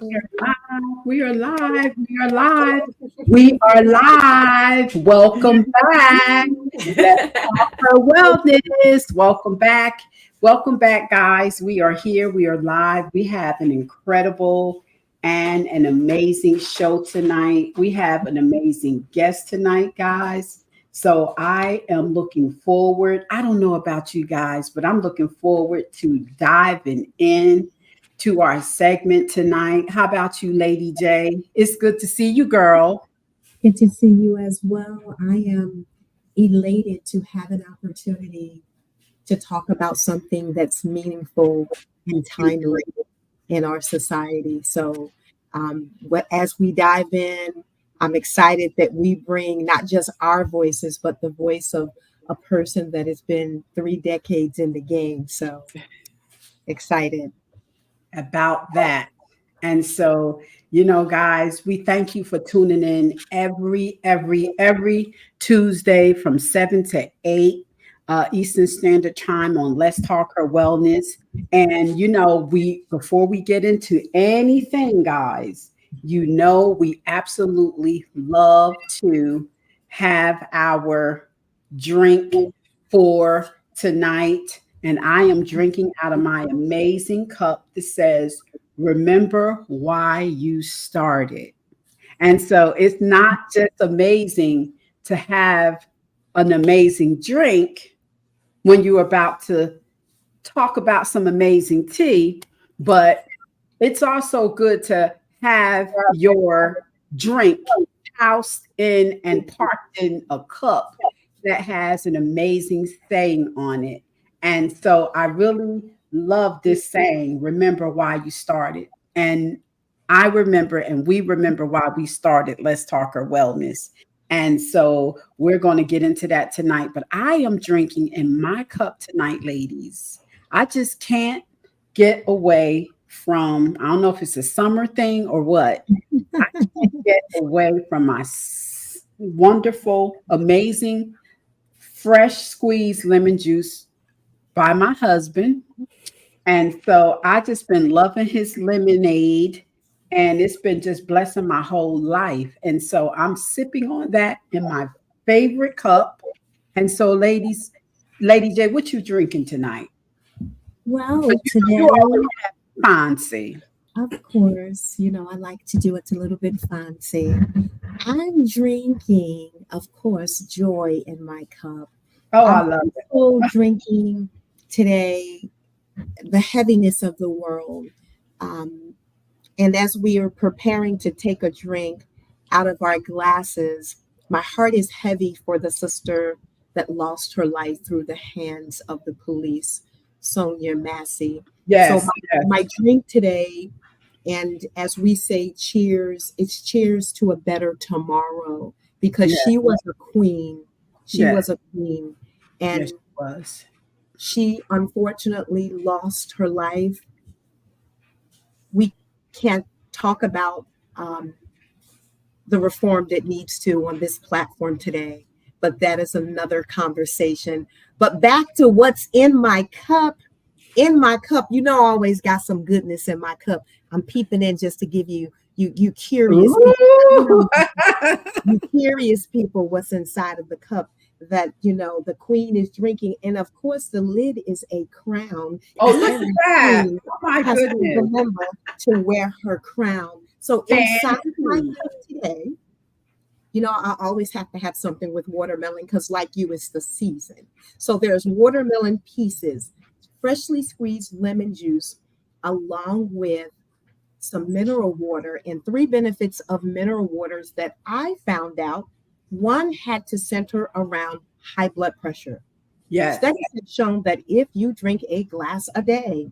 We are live. We are live. We are live. We are live. Welcome back. Let's talk for wellness. Welcome back. Welcome back, guys. We are here. We are live. We have an incredible and an amazing show tonight. We have an amazing guest tonight, guys. So I am looking forward. I don't know about you guys, but I'm looking forward to diving in to our segment tonight. How about you, Lady J? It's good to see you, girl. Good to see you as well. I am elated to have an opportunity to talk about something that's meaningful and timely in our society. So, as we dive in, I'm excited that we bring not just our voices, but the voice of a person that has been 3 decades in the game. So, excited. About that. And so, guys, we thank you for tuning in every Tuesday from 7 to 8 Eastern Standard Time on Let's Talk Her Wellness. And we before we get into anything, guys, we absolutely love to have our drink for tonight. And I am drinking out of my amazing cup that says, "Remember why you started." And so it's not just amazing to have an amazing drink when you're about to talk about some amazing tea, but it's also good to have your drink housed in and parked in a cup that has an amazing saying on it. And so I really love this saying, "Remember why you started." And I remember, and we remember why we started Let's Talk Our Wellness. And so we're going to get into that tonight. But I am drinking in my cup tonight, ladies. I just can't get away from, I don't know if it's a summer thing or what. I can't get away from my wonderful, amazing, fresh squeezed lemon juice by my husband. And so I just been loving his lemonade, and it's been just blessing my whole life. And so I'm sipping on that in my favorite cup. And so, ladies, Lady J, what you drinking tonight? Well, Because you always today, have fancy. of course, I like to do it a little bit fancy. I'm drinking, of course, joy in my cup. Oh, I I'm love it. also drinking today the heaviness of the world. Um, and as we are preparing to take a drink out of our glasses, my heart is heavy for the sister that lost her life through the hands of the police, Sonia Massey. So Yes, my drink today, and as we say cheers, it's cheers to a better tomorrow because yes, she was a queen. She yes, was a queen. yes, And it was. she unfortunately lost her life. We can't talk about um, the reform that needs to on this platform today, but that is another conversation. But back to what's in my cup. In my cup, I always got some goodness in my cup. I'm peeping in just to give you curious people. Ooh. You curious people what's inside of the cup that the queen is drinking. And of course the lid is a crown, Oh, because look at every that. queen Oh, my has to goodness. remember to wear her crown. So inside my Fancy. cup today, I always have to have something with watermelon because, like you, it's the season. So there's watermelon pieces, freshly squeezed lemon juice, along with some mineral water. And three benefits of mineral waters that I found out: one had to center around high blood pressure. Yes. Studies have shown that if you drink a glass a day,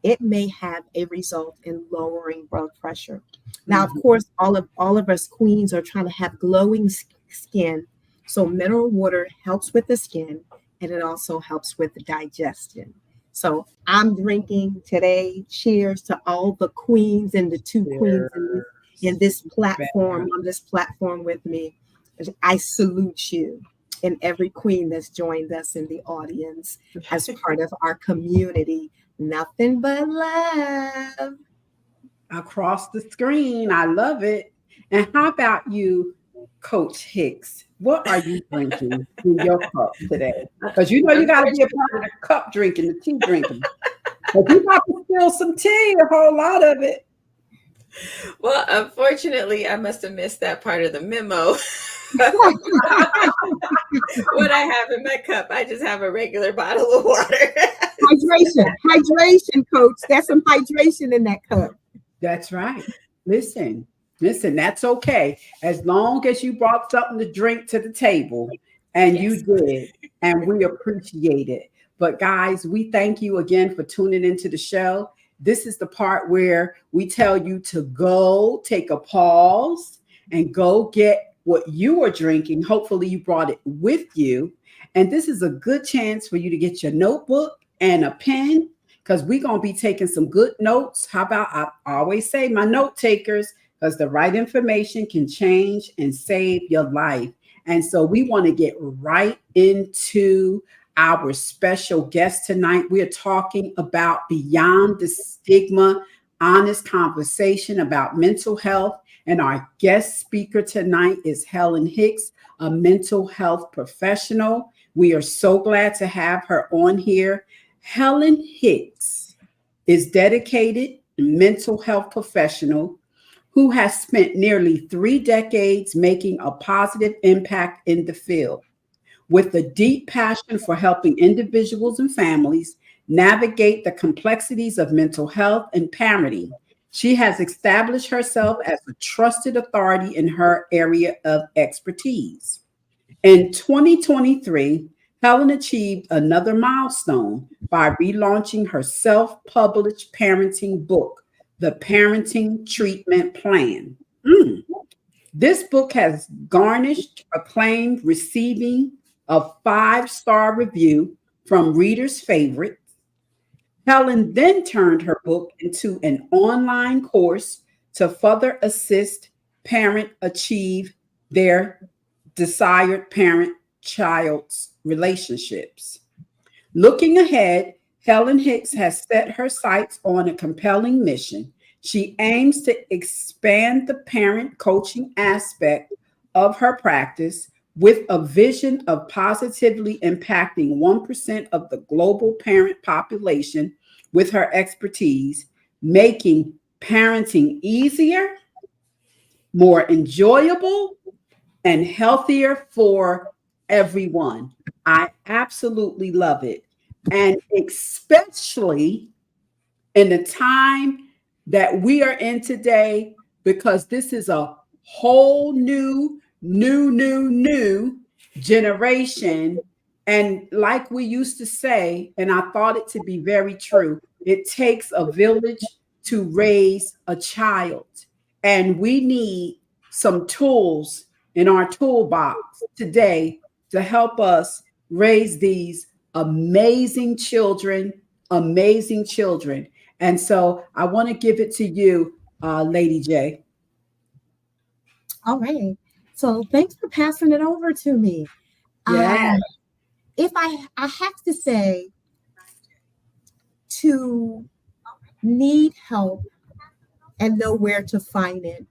it may have a result in lowering blood pressure. Now, of Mhm. course, all of us queens are trying to have glowing skin. So mineral water helps with the skin, and it also helps with the digestion. So I'm drinking today. Cheers to all the queens and the two queens in Cheers. this Better. platform, on this platform with me. I salute you and every queen that's joined us in the audience as part of our community. Nothing but love. across the screen. I love it. And how about you, Coach Hicks? What are you drinking in your cup today? Because you know you got to be a part of the cup drinking, the tea drinking. But you got to spill some tea, a whole lot of it. Well, unfortunately, I must have missed that part of the memo. What I have in my cup, I just have a regular bottle of water. Hydration, Coach. There's some hydration in that cup. That's right. Listen, that's okay. As long as you brought something to drink to the table, and Yes. you did, and we appreciate it. But guys, we thank you again for tuning into the show. This is the part where we tell you to go take a pause and go get what you are drinking. Hopefully you brought it with you. And this is a good chance for you to get your notebook and a pen, because we're going to be taking some good notes. How about, I always say, my note takers, because the right information can change and save your life. And so we want to get right into our special guest tonight. We are talking about Beyond the Stigma, honest conversation about mental health. And our guest speaker tonight is Helen Hicks, a mental health professional. We are so glad to have her on here. Helen Hicks is dedicated mental health professional who has spent nearly 3 decades making a positive impact in the field. With a deep passion for helping individuals and families navigate the complexities of mental health and parenting, she has established herself as a trusted authority in her area of expertise. In 2023, Helen achieved another milestone by relaunching her self-published parenting book, The Parenting Treatment Plan. This book has garnished acclaim, receiving a 5-star review from readers' favorites. Helen then turned her book into an online course to further assist parents achieve their desired parent-child's relationships. Looking ahead, Helen Hicks has set her sights on a compelling mission. She aims to expand the parent coaching aspect of her practice with a vision of positively impacting 1% of the global parent population with her expertise, making parenting easier, more enjoyable, and healthier for everyone. I absolutely love it. And especially in the time that we are in today, because this is a whole new generation. And like we used to say, and I thought it to be very true, it takes a village to raise a child. And we need some tools in our toolbox today to help us raise these amazing children, amazing children. And so I want to give it to you, Lady J. All right. So thanks for passing it over to me. Yeah. If I have to say, to need help and know where to find it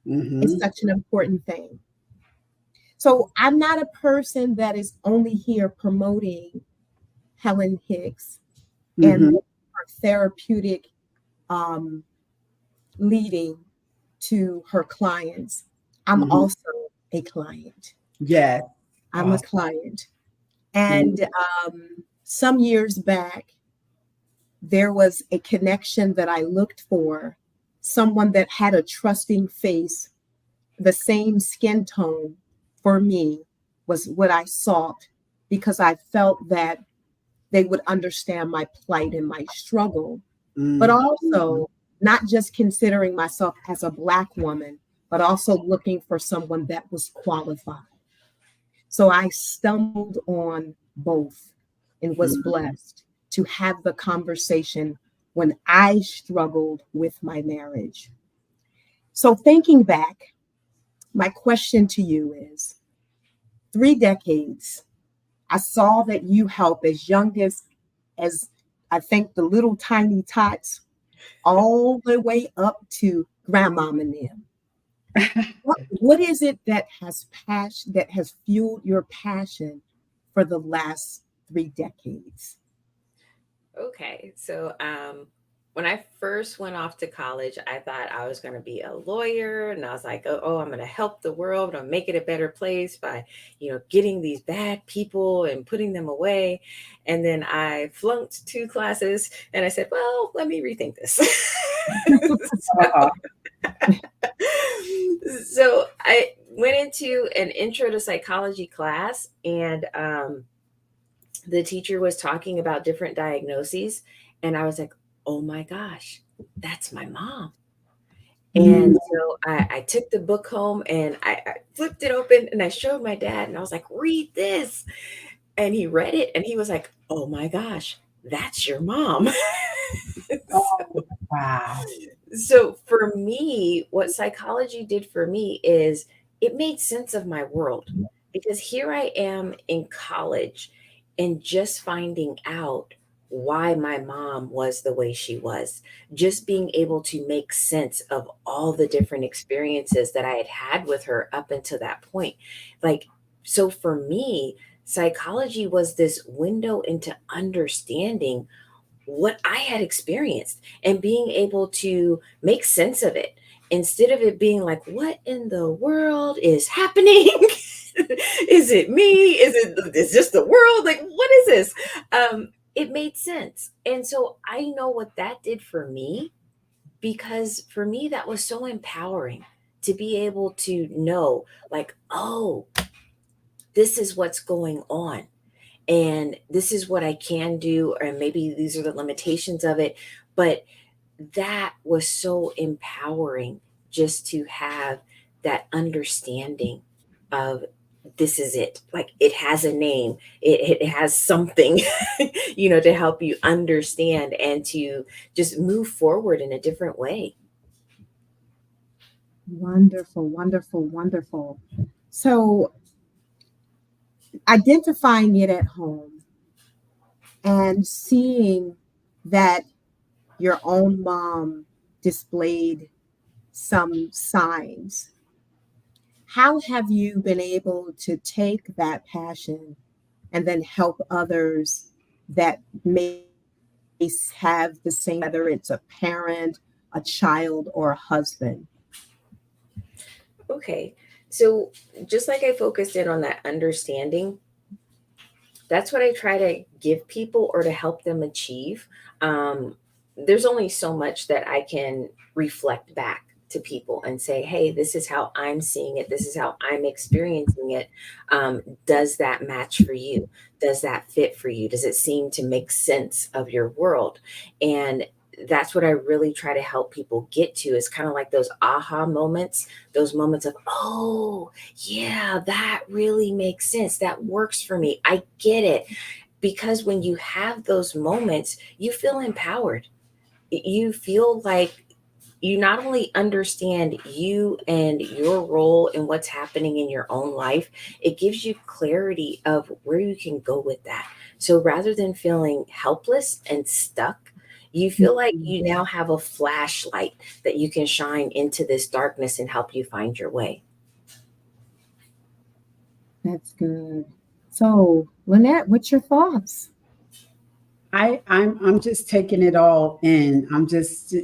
is such an important thing. So I'm not a person that is only here promoting Helen Hicks and her therapeutic leading to her clients. I'm also a client. Yeah. I'm a client. And some years back, there was a connection that I looked for, someone that had a trusting face, the same skin tone for me was what I sought, because I felt that they would understand my plight and my struggle, but also not just considering myself as a Black woman, but also looking for someone that was qualified. So I stumbled on both and was blessed to have the conversation when I struggled with my marriage. So thinking back, my question to you is, 3 decades, I saw that you help as young as I think the little tiny tots all the way up to grandmom and them. What is it that has fueled your passion for the last 3 decades? Okay, so when I first went off to college, I thought I was going to be a lawyer, and I was like, oh, I'm going to help the world, I'm make it a better place by, getting these bad people and putting them away. And then I flunked 2 classes, and I said, well, let me rethink this. Uh, So I went into an intro to psychology class, and the teacher was talking about different diagnoses, and I was like, oh my gosh, that's my mom. mm, And so I took the book home, and I flipped it open, and I showed my dad, and I was like, read this. And he read it, and he was like, oh my gosh, that's your mom. oh, wow. So for me, what psychology did for me is it made sense of my world, because here I am in college and just finding out why my mom was the way she was, just being able to make sense of all the different experiences that I had had with her up until that point. Like, so for me, psychology was this window into understanding what I had experienced and being able to make sense of it, instead of it being like, what in the world is happening? Is it me? Is this the world? Like, what is this? It made sense. And so I know what that did for me, because for me, that was so empowering to be able to know, like, oh, this is what's going on, and this is what I can do, or maybe these are the limitations of it. But that was so empowering, just to have that understanding of, this is it. Like, it has a name, it has something, to help you understand and to just move forward in a different way. Wonderful, wonderful, wonderful. So, identifying it at home and seeing that your own mom displayed some signs, how have you been able to take that passion and then help others that may have the same, whether it's a parent, a child, or a husband? Okay. So just like I focused in on that understanding, that's what I try to give people or to help them achieve. Um, there's only so much that I can reflect back to people and say, hey, this is how I'm seeing it. This is how I'm experiencing it. Does that match for you? Does that fit for you? Does it seem to make sense of your world? And that's what I really try to help people get to, is kind of like those aha moments, those moments of, oh, yeah, that really makes sense. That works for me. I get it. Because when you have those moments, you feel empowered. You feel like you not only understand you and your role and what's happening in your own life, it gives you clarity of where you can go with that. So rather than feeling helpless and stuck, you feel like you now have a flashlight that you can shine into this darkness and help you find your way. That's good. So, Lynette, what's your thoughts? I'm just taking it all in. I'm just,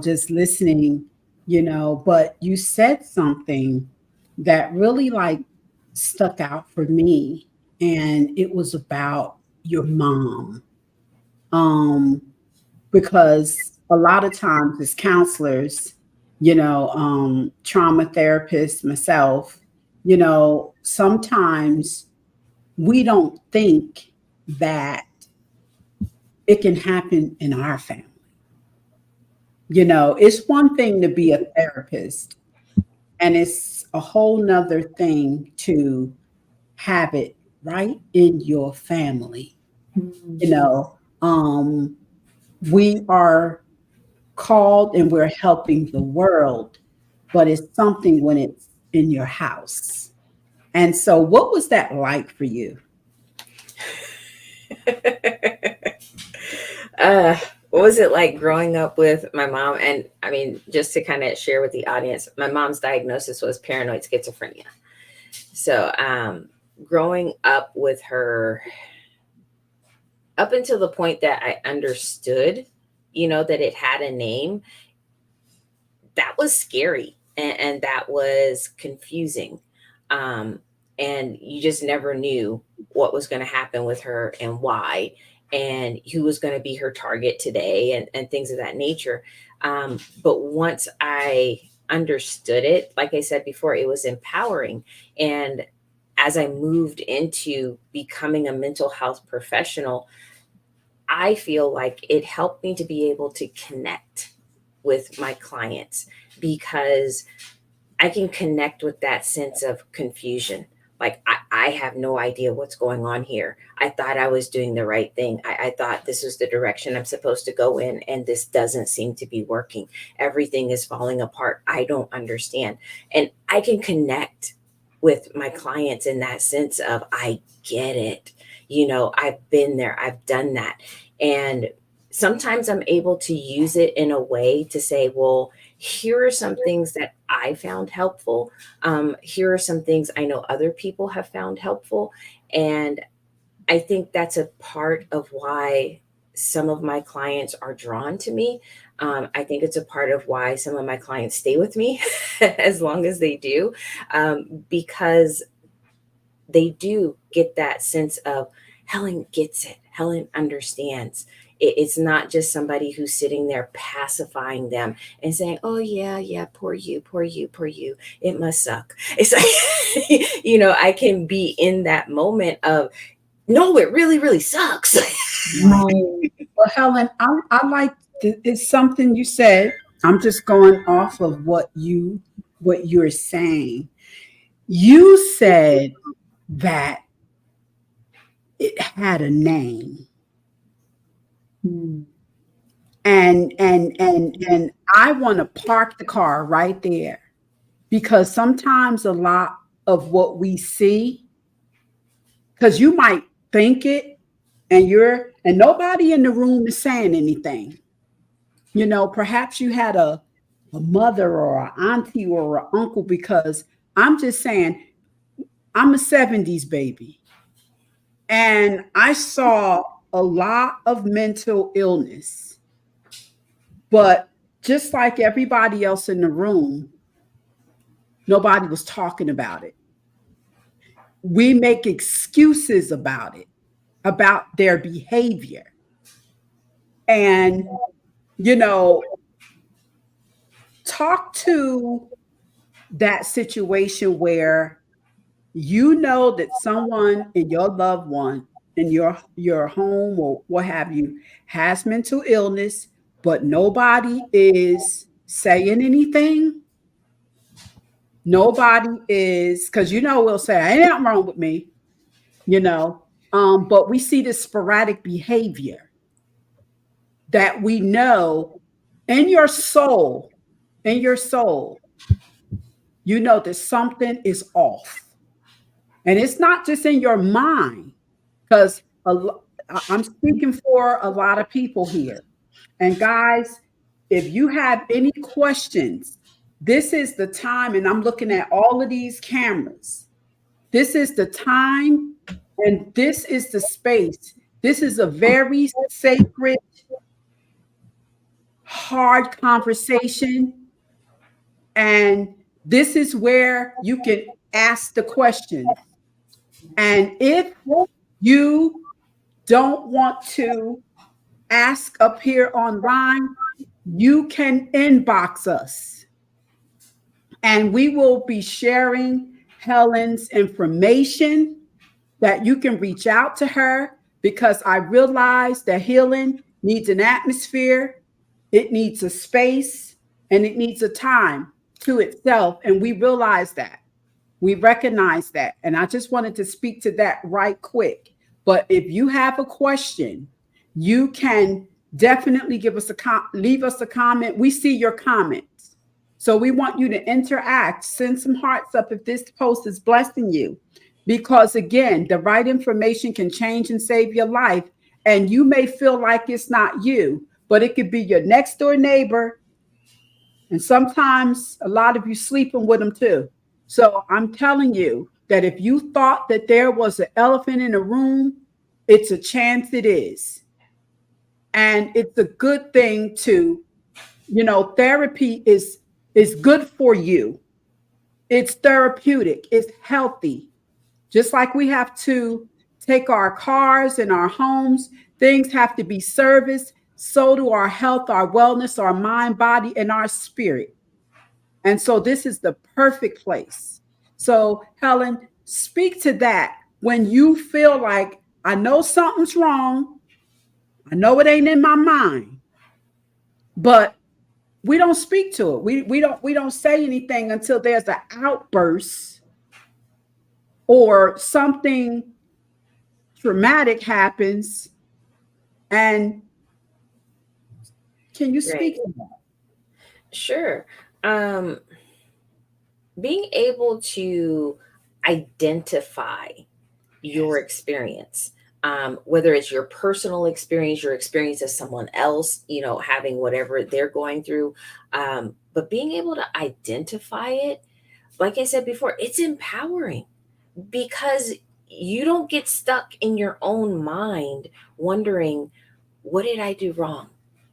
just listening, but you said something that really like stuck out for me. And it was about your mom. Um, because a lot of times as counselors, trauma therapists, myself, sometimes we don't think that it can happen in our family. It's one thing to be a therapist, and it's a whole nother thing to have it right in your family. You Mhm. know, we are called and we're helping the world, but it's something when it's in your house. And so, what was that like for you? uh, what was it like growing up with my mom? And I mean, just to kind of share with the audience, my mom's diagnosis was paranoid schizophrenia. So, growing up with her, up until the point that I understood, that it had a name, that was scary, and that was confusing. And you just never knew what was going to happen with her and why, and who was going to be her target today, and things of that nature. But once I understood it, like I said before, it was empowering. And as I moved into becoming a mental health professional, I feel like it helped me to be able to connect with my clients, because I can connect with that sense of confusion. Like, I have no idea what's going on here. I thought I was doing the right thing. I thought this was the direction I'm supposed to go in, and this doesn't seem to be working. Everything is falling apart. I don't understand. And I can connect with my clients in that sense of, I get it. I've been there, I've done that. And sometimes I'm able to use it in a way to say, well, here are some things that I found helpful. Here are some things I know other people have found helpful. And I think that's a part of why some of my clients are drawn to me. I think it's a part of why some of my clients stay with me as long as they do, because they do get that sense of, Helen gets it. Helen understands. It's not just somebody who's sitting there pacifying them and saying, oh, yeah, poor you, poor you, poor you. It must suck. It's like, I can be in that moment of, no, it really, really sucks. Right. Well, Helen, I like it's something you said. I'm just going off of what you're saying. You said that it had a name. And I want to park the car right there, because sometimes a lot of what we see, because you might think it, and nobody in the room is saying anything. Perhaps you had a mother or an auntie or an uncle, because I'm just saying, I'm a 70s baby, and I saw a lot of mental illness. But just like everybody else in the room, nobody was talking about it. We make excuses about it, about their behavior. And, talk to that situation where that someone in your loved one in your home or what have you has mental illness, but nobody is saying anything. Nobody is, because we'll say, ain't nothing wrong with me, but we see this sporadic behavior that we know in your soul, that something is off. And it's not just in your mind, because I'm speaking for a lot of people here. And guys, if you have any questions, this is the time, and I'm looking at all of these cameras. This is the time, and this is the space. This is a very sacred, hard conversation. And this is where you can ask the question. And if you don't want to ask up here online, you can inbox us. And we will be sharing Helen's information that you can reach out to her, because I realize that healing needs an atmosphere, it needs a space, and it needs a time to itself. And we realize that. We recognize that. And I just wanted to speak to that right quick. But if you have a question, you can definitely leave us a comment. We see your comments. So we want you to interact, send some hearts up if this post is blessing you. Because again, the right information can change and save your life. And you may feel like it's not you, but it could be your next door neighbor. And sometimes a lot of you sleeping with them too. So I'm telling you that if you thought that there was an elephant in the room, it's a chance it is. And it's a good thing to, therapy is good for you. It's therapeutic, it's healthy. Just like we have to take our cars and our homes, things have to be serviced. So do our health, our wellness, our mind, body, and our spirit. And so this is the perfect place. So, Helen, speak to that when you feel like, I know something's wrong. I know it ain't in my mind, but we don't speak to it. We don't say anything until there's an outburst or something traumatic happens. And can you speak to that? Sure. Being able to identify your experience, whether it's your personal experience, your experience of someone else, having whatever they're going through, but being able to identify it, like I said before, it's empowering because you don't get stuck in your own mind wondering, what did I do wrong?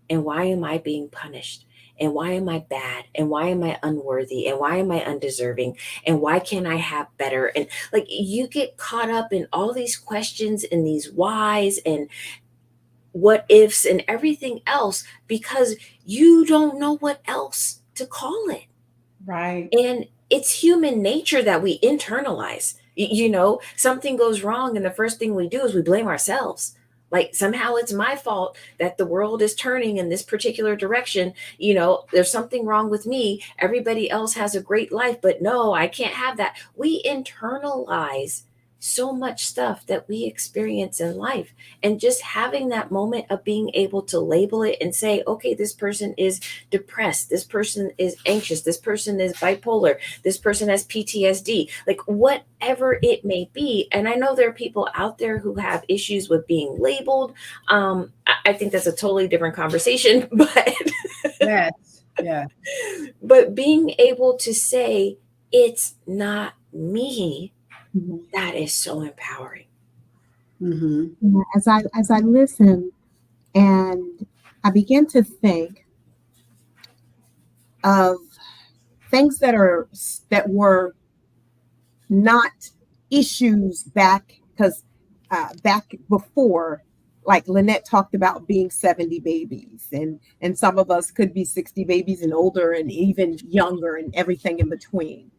And why am I being punished? And why am I bad? And why am I unworthy? And why am I undeserving? And why can't I have better? And like you get caught up in all these questions and these whys and what ifs and everything else because you don't know what else to call it. Right. And it's human nature that we internalize. Something goes wrong, and the first thing we do is we blame ourselves. Like somehow it's my fault that the world is turning in this particular direction. There's something wrong with me. Everybody else has a great life, but no, I can't have that. We internalize so much stuff that we experience in life. And just having that moment of being able to label it and say, okay, this person is depressed. This person is anxious. This person is bipolar. This person has PTSD, like whatever it may be. And I know there are people out there who have issues with being labeled. I think that's a totally different conversation, but Yes. Yeah. but being able to say, it's not me, Mhm. that is so empowering. Mm-hmm. Yeah, as I listen and I begin to think of things that were not issues back before, like Lynette talked about being 70 babies, and some of us could be 60 babies and older and even younger and everything in between.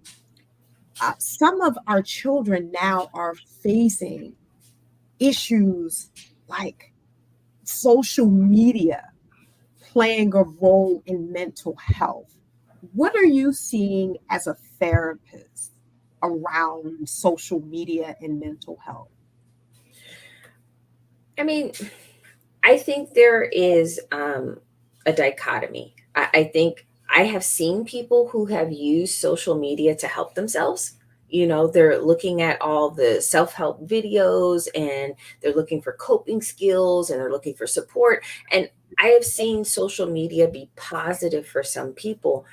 Some of our children now are facing issues like social media playing a role in mental health. What are you seeing as a therapist around social media and mental health? I mean, I think there is a dichotomy. I think I have seen people who have used social media to help themselves. They're looking at all the self help videos and they're looking for coping skills and they're looking for support. And I have seen social media be positive for some people,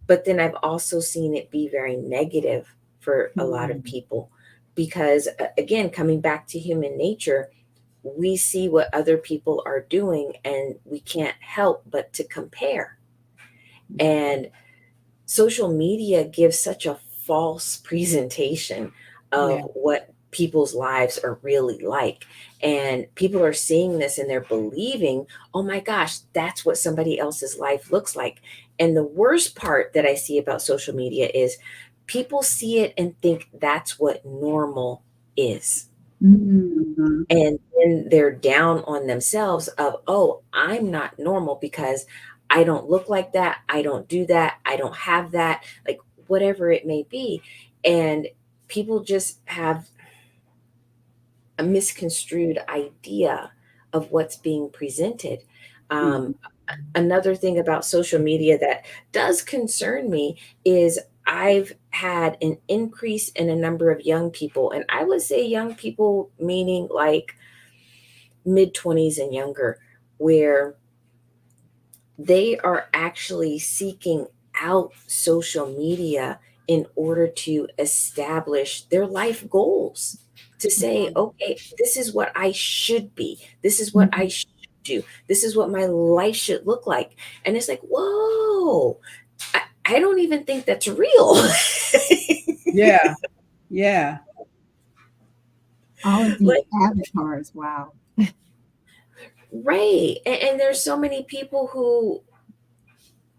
but then I've also seen it be very negative for a lot of people because, again, coming back to human nature, we see what other people are doing and we can't help but to compare. And social media gives such a false presentation of Yeah. what people's lives are really like. And people are seeing this and they're believing, oh my gosh, that's what somebody else's life looks like. And the worst part that I see about social media is people see it and think that's what normal is. Mm. Mm-hmm. And then they're down on themselves of, oh, I'm not normal because I don't look like that. I don't do that. I don't have that, like whatever it may be. And people just have a misconstrued idea of what's being presented. Mm-hmm. Another thing about social media that does concern me is I've had an increase in a number of young people, and I would say young people meaning like mid 20s and younger, where they are actually seeking out social media in order to establish their life goals, to say, okay, this is what I should be, this is what I should do, this is what my life should look like. And it's like, whoa, I don't even think that's real. Yeah. Yeah. All of these Like, avatars, wow. right. And there's so many people who,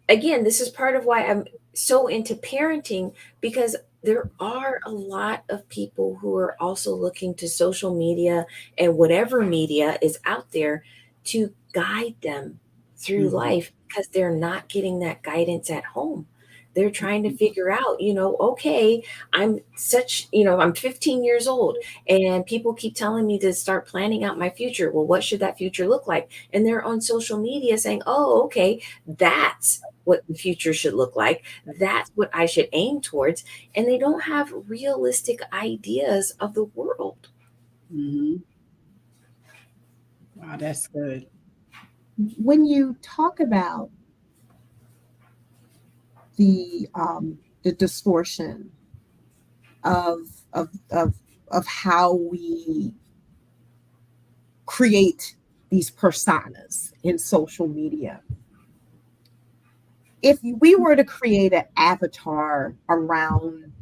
again, this is part of why I'm so into parenting, because there are a lot of people who are also looking to social media and whatever media is out there to guide them through Mhm. life, because they're not getting that guidance at home. They're trying to figure out, okay, I'm 15 years old and people keep telling me to start planning out my future. Well, what should that future look like? And they're on social media saying, oh, okay, that's what the future should look like. That's what I should aim towards. And they don't have realistic ideas of the world. Mhm. Wow, that's good. When you talk about the distortion of of how we create these personas in social media, if we were to create an avatar around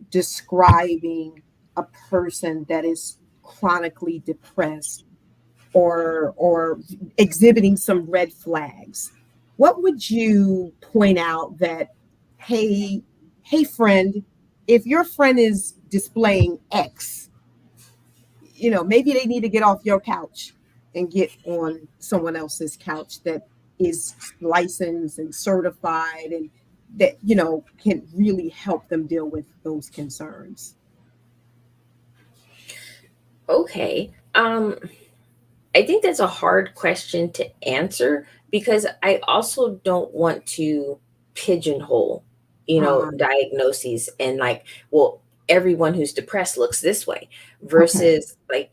describing a person that is chronically depressed or exhibiting some red flags, what would you point out that, hey friend, if your friend is displaying X, maybe they need to get off your couch and get on someone else's couch that is licensed and certified and that can really help them deal with those concerns. Okay. I think that's a hard question to answer, because I also don't want to pigeonhole, diagnoses and like, well, everyone who's depressed looks this way, Okay. versus like,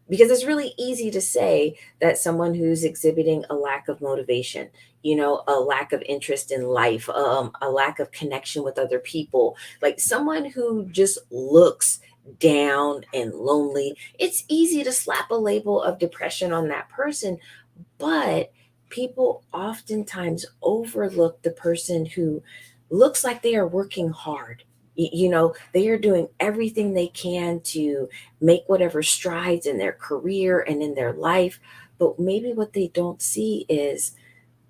because it's really easy to say that someone who's exhibiting a lack of motivation, a lack of interest in life, a lack of connection with other people, like someone who just looks down and lonely, it's easy to slap a label of depression on that person. But people oftentimes overlook the person who looks like they are working hard. They are doing everything they can to make whatever strides in their career and in their life. But maybe what they don't see is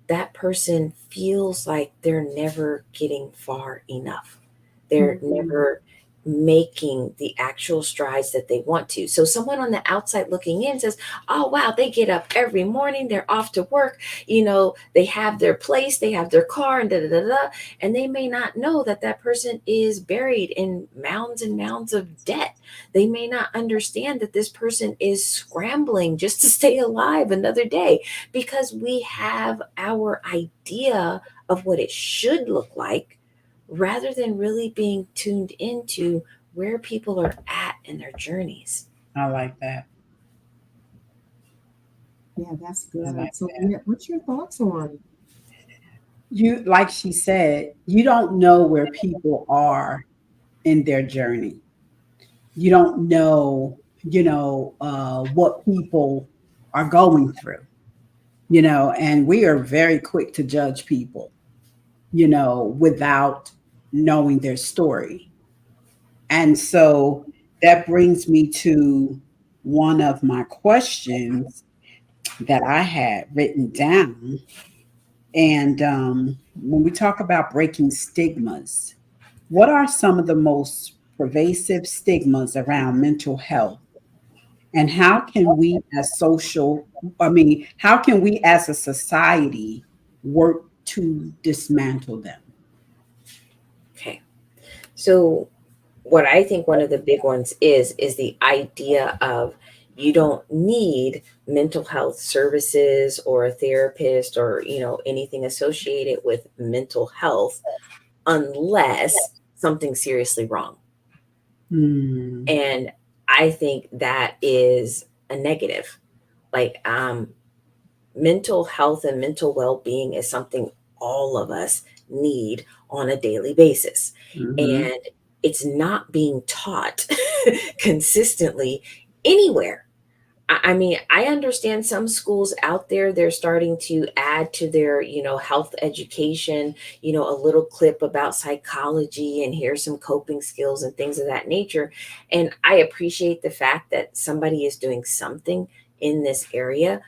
that person feels like they're never getting far enough. They're Mhm. never making the actual strides that they want to. So someone on the outside looking in says, "Oh wow, they get up every morning, they're off to work, they have their place, they have their car and da da da da." And they may not know that that person is buried in mounds and mounds of debt. They may not understand that this person is scrambling just to stay alive another day, because we have our idea of what it should look like, rather than really being tuned into where people are at in their journeys. I like that. Yeah, that's I like good. So, that. what's your thoughts on? You, like she said, you don't know where people are in their journey. You don't know, what people are going through, and we are very quick to judge people, without knowing their story. And so that brings me to one of my questions that I had written down. And when we talk about breaking stigmas, what are some of the most pervasive stigmas around mental health? And how can we as how can we as a society work to dismantle them? Okay. So what I think one of the big ones is the idea of, you don't need mental health services or a therapist or anything associated with mental health unless something's seriously wrong. Hmm. And I think that is a negative. Like, mental health and mental well-being is something all of us need on a daily basis. Mhm. And it's not being taught consistently anywhere. I mean, I understand some schools out there, they're starting to add to their, health education, a little clip about psychology and here's some coping skills and things of that nature. And I appreciate the fact that somebody is doing something in this area,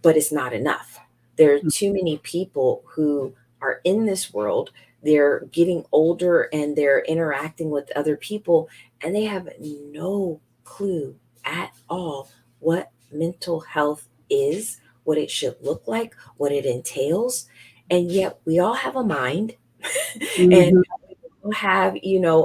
but it's not enough. There are too many people who are in this world. They're getting older and they're interacting with other people, and they have no clue at all what mental health is, what it should look like, what it entails. And yet we all have a mind and Mhm. we have,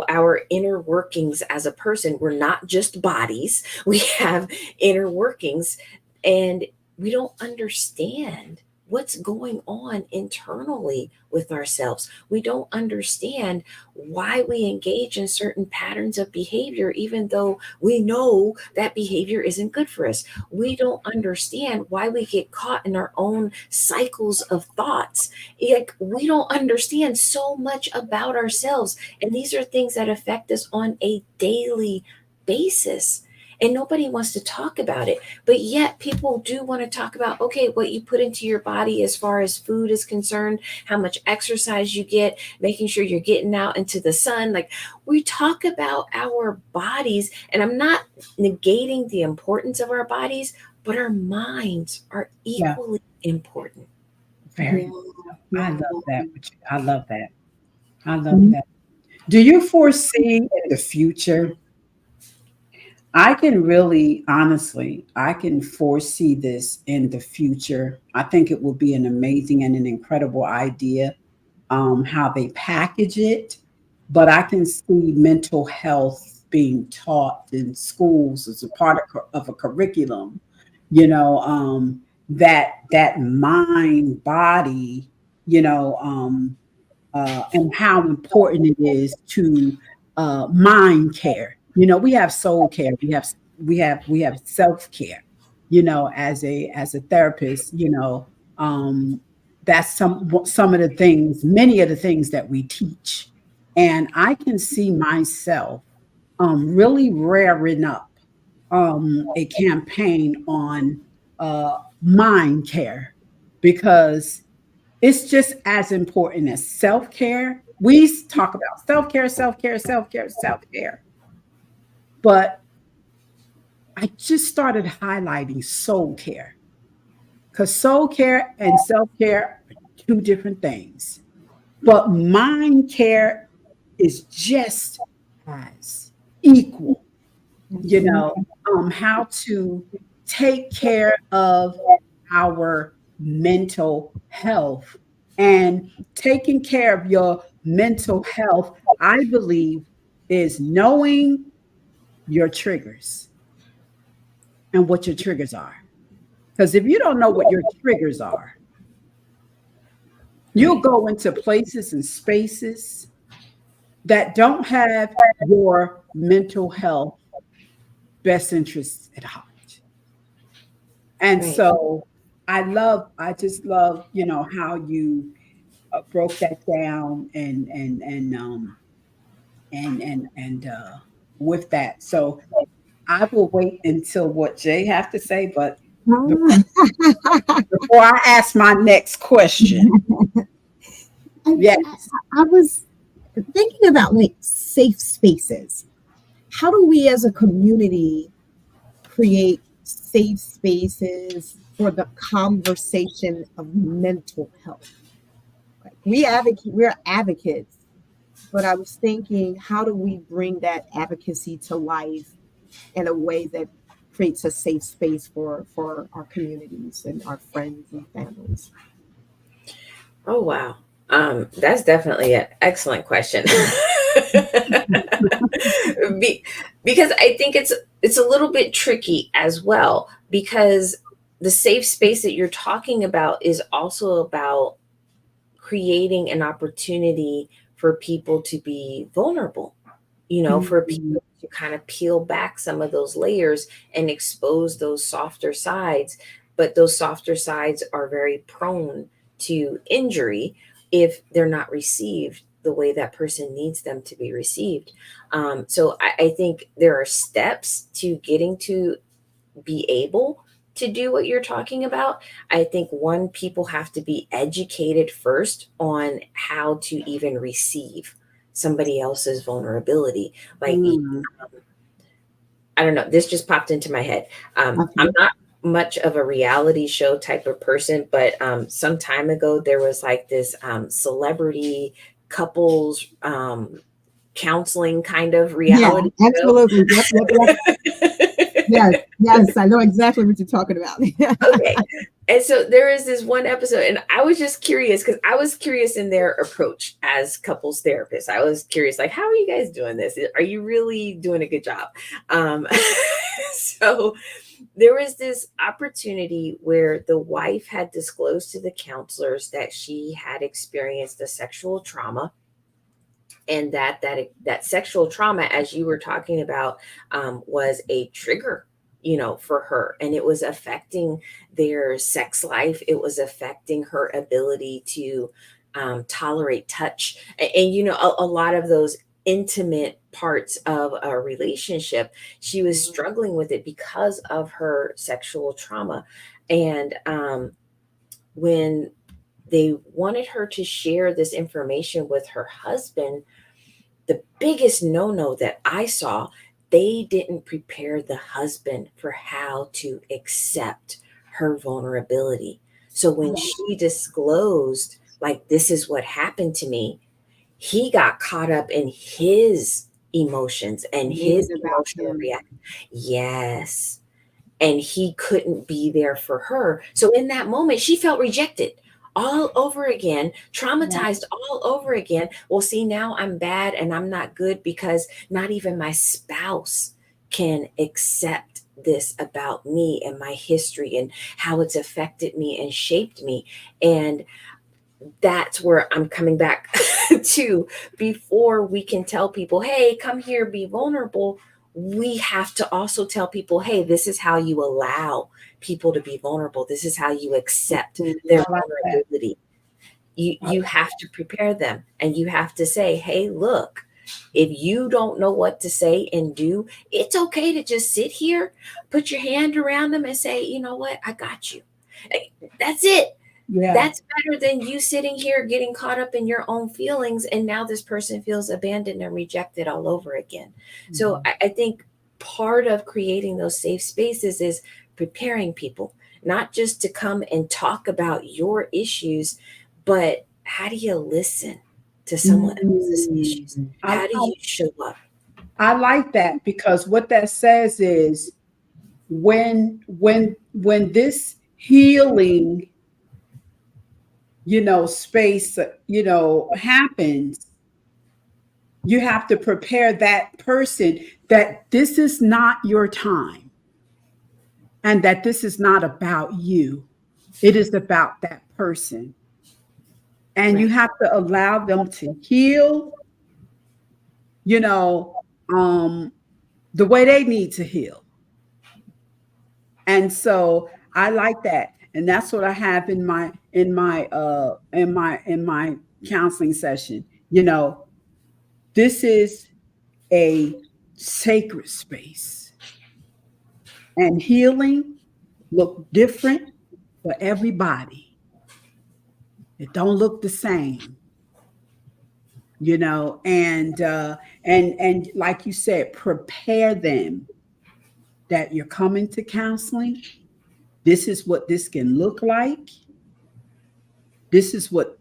our inner workings as a person. We're not just bodies, we have inner workings, and we don't understand what's going on internally with ourselves. We don't understand why we engage in certain patterns of behavior, even though we know that behavior isn't good for us. We don't understand why we get caught in our own cycles of thoughts. Like, we don't understand so much about ourselves. And these are things that affect us on a daily basis. And nobody wants to talk about it. But yet, people do want to talk about, okay, what you put into your body as far as food is concerned, how much exercise you get, making sure you're getting out into the sun. Like, we talk about our bodies, and I'm not negating the importance of our bodies, but our minds are Yeah, equally important. very. Yeah, I yeah. love that. I love that. I love Mhm. that. Do you foresee in the future? I can really, honestly, I can foresee this in the future. I think it will be an amazing and an incredible idea, how they package it. But I can see mental health being taught in schools as a part of a curriculum. That mind body. And how important it is to mind care. We have soul care. We have self care. As a therapist, um, that's some of the things, many of the things that we teach, and I can see myself really rearing up a campaign on mind care because it's just as important as self care. We talk about self care, self care, self care, self care. But I just started highlighting soul care because soul care and self care are two different things. But mind care is just as equal, Absolutely. how to take care of our mental health. And taking care of your mental health, I believe, is knowing your triggers and what your triggers are. Because if you don't know what your triggers are, you'll Right. go into places and spaces that don't have your mental health best interests at heart. And Right. so I just love, how you broke that down and with that. So I will wait until what Jay have to say, but before, Ah. before I ask my next question, I, yes, I was thinking about like safe spaces. How do we as a community create safe spaces for the conversation of mental health? Like, we're advocates, but I was thinking, how do we bring that advocacy to life in a way that creates a safe space for our communities and our friends and families? Oh, wow. That's definitely an excellent question. Be, because I think it's a little bit tricky as well, because the safe space that you're talking about is also about creating an opportunity for people to be vulnerable, for Mhm. people to kind of peel back some of those layers and expose those softer sides. but those softer sides are very prone to injury if they're not received the way that person needs them to be received. So I think there are steps to getting to be able to do what you're talking about. I think one, people have to be educated first on how to even receive somebody else's vulnerability. Like, Mm. I don't know, this just popped into my head. Okay. I'm not much of a reality show type of person, but some time ago there was like this celebrity couples counseling kind of Yeah, reality show. absolutely. Yep. Yes, yes, I know exactly what you're talking about. Okay. And so there is this one episode, and I was just curious because I was curious in their approach as couples therapists. I was curious, like, how are you guys doing this? Are you really doing a good job? So there was this opportunity where the wife had disclosed to the counselors that she had experienced a sexual trauma, and that sexual trauma, as you were talking about, was a trigger, for her, and it was affecting their sex life. It was affecting her ability to tolerate touch, and a lot of those intimate parts of a relationship. She was struggling with it because of her sexual trauma, and when they wanted her to share this information with her husband, the biggest no-no that I saw, they didn't prepare the husband for how to accept her vulnerability. So when she disclosed, like, this is what happened to me, he got caught up in his emotions and Made his it about emotional him. reaction. Yes. And he couldn't be there for her. So in that moment, she felt rejected all over again, traumatized all over again. Well, see, now I'm bad and I'm not good because not even my spouse can accept this about me and my history and how it's affected me and shaped me. And that's where I'm coming back to, before we can tell people, hey, come here, be vulnerable. We have to also tell people, hey, this is how you allow people to be vulnerable. This is how you accept their I like that. vulnerability. You have to prepare them, and you have to say, hey, look, if you don't know what to say and do, it's okay to just sit here, put your hand around them and say, you know what, I got you. That's it. Yeah. That's better than you sitting here getting caught up in your own feelings, and now this person feels abandoned and rejected all over again. So I think part of creating those safe spaces is preparing people, not just to come and talk about your issues, but how do you listen to someone else's issues? How do you show up? I like that, because what that says is, when this healing, space, happens, you have to prepare that person that this is not your time, and that this is not about you. It is about that person. And you Right. have to allow them to heal, you know, um, the way they need to heal. And so I like that. And that's what I have in my counseling session. This is a sacred space, and healing look different for everybody. It don't look the same, and like you said, prepare them that you're coming to counseling. This is what this can look like. This is what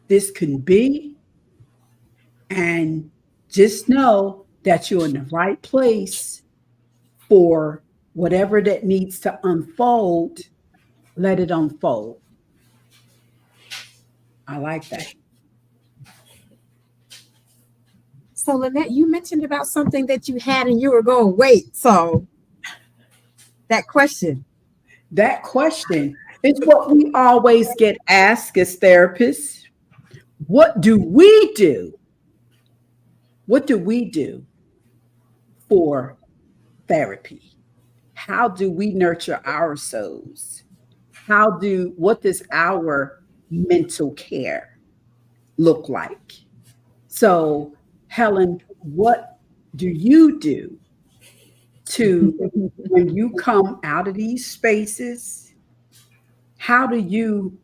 this can be. And just know that you're in the right place for whatever that needs to unfold. Let it unfold. I like that. So, Lynette, you mentioned about something that you had and you were going, wait. So, that question. That question is what we always get asked as therapists. What do we do? What do we do for therapy? How do we nurture our souls? what does our mental care look like? So, Helen, what do you do to, when you come out of these spaces, how do you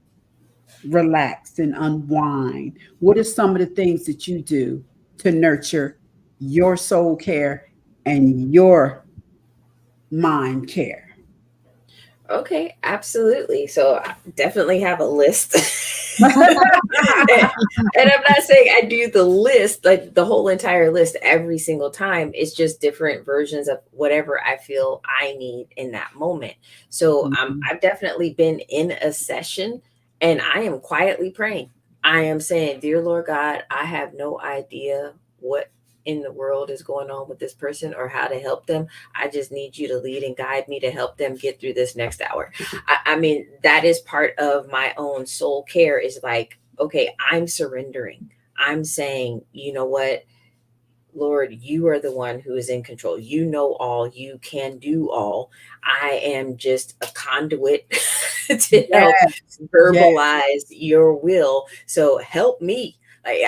relax and unwind? What are some of the things that you do to nurture your soul care and your mind care? Okay, absolutely. So I definitely have a list. And I'm not saying I do the list, like the whole entire list every single time. It's just different versions of whatever I feel I need in that moment. So Mhm. I've definitely been in a session and I am quietly praying. I am saying, Dear Lord God, I have no idea what in the world is going on with this person or how to help them. I just need you to lead and guide me to help them get through this next hour. I mean, that is part of my own soul care is like, okay, I'm surrendering. I'm saying, you know what, Lord, you are the one who is in control. You know all, you can do all. I am just a conduit to help Yes, yes, verbalize your will. So help me. Like,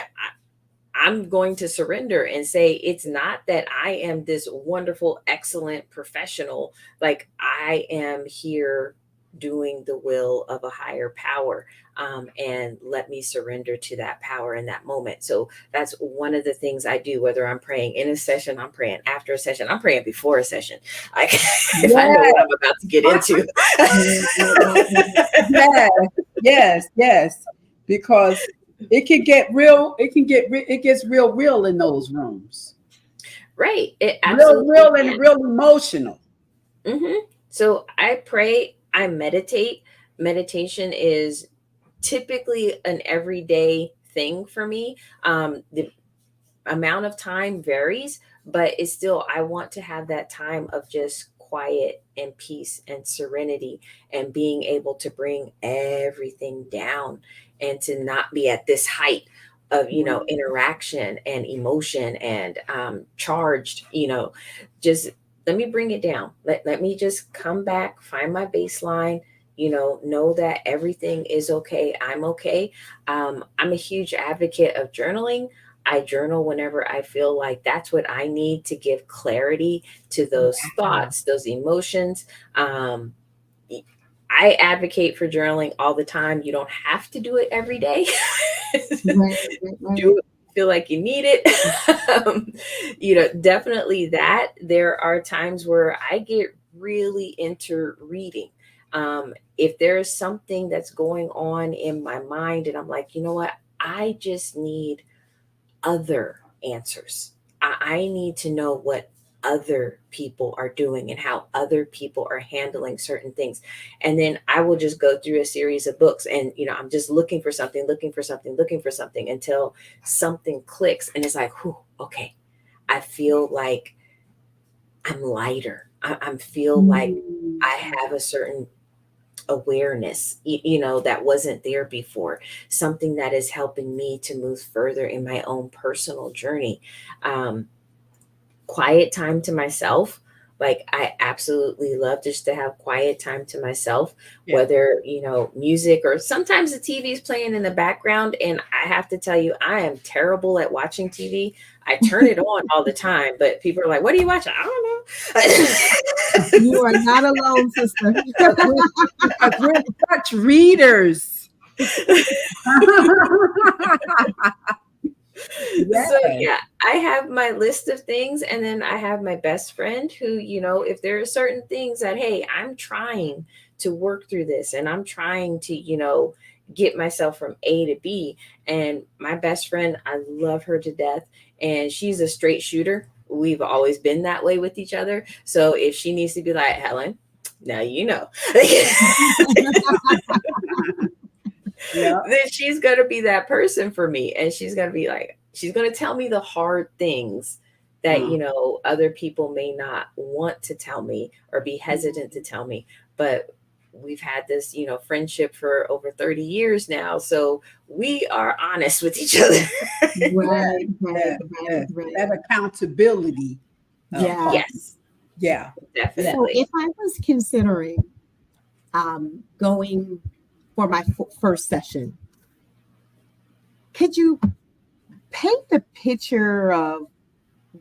I'm going to surrender and say, it's not that I am this wonderful, excellent professional. Like, I am here doing the will of a higher power. And let me surrender to that power in that moment. So that's one of the things I do, whether I'm praying in a session, I'm praying after a session, I'm praying before a session. Like, if I know yes, what I'm about to get into. yes, yes, yes. Because it can get real, it gets real in those rooms. Right. It absolutely Real and can. real emotional. So I pray, I meditate. Meditation is typically an everyday thing for me. The amount of time varies, but it's still, I want to have that time of just quiet and peace and serenity and being able to bring everything down and to not be at this height of, interaction and emotion and charged, just let me bring it down. Let me just come back, find my baseline, know that everything is okay. I'm okay. I'm a huge advocate of journaling. I journal whenever I feel like that's what I need to give clarity to those thoughts, those emotions. Um, I advocate for journaling all the time. You don't have to do it every day. Right, right, Do right. it, feel like you need it. Definitely that. There are times where I get really into reading. If there's something that's going on in my mind and I'm like, you know what, I just need other answers. I need to know what other people are doing and how other people are handling certain things. And then I will just go through a series of books and, I'm just looking for something, looking for something until something clicks. And it's like, whew, okay, I feel like I'm lighter. I feel like Mm. I have a certain awareness, that wasn't there before, something that is helping me to move further in my own personal journey. Um, Quiet time to myself. Like, I absolutely love just to have quiet time to myself, Yeah. whether, music or sometimes the TV is playing in the background. And I have to tell you, I am terrible at watching TV. I turn it on all the time, but people are like, what are you watching? I don't know. You are not alone, sister. Because we're such readers. So Yes. yeah, I have my list of things and then I have my best friend who, if there are certain things that, hey, I'm trying to work through this and I'm trying to, get myself from A to B. And my best friend, I love her to death and she's a straight shooter. We've always been that way with each other. So if she needs to be like, Helen, now you know. Yeah. Then she's going to be that person for me. And she's going to be like, she's going to tell me the hard things that, Uh, other people may not want to tell me or be hesitant to tell me. But we've had this, friendship for over 30 years now. So we are honest with each other. Right, yes, right, right, yes. right. That accountability Yeah. part. Yes, Yeah. Yeah. So definitely. if I was considering going for my first session. Could you paint the picture of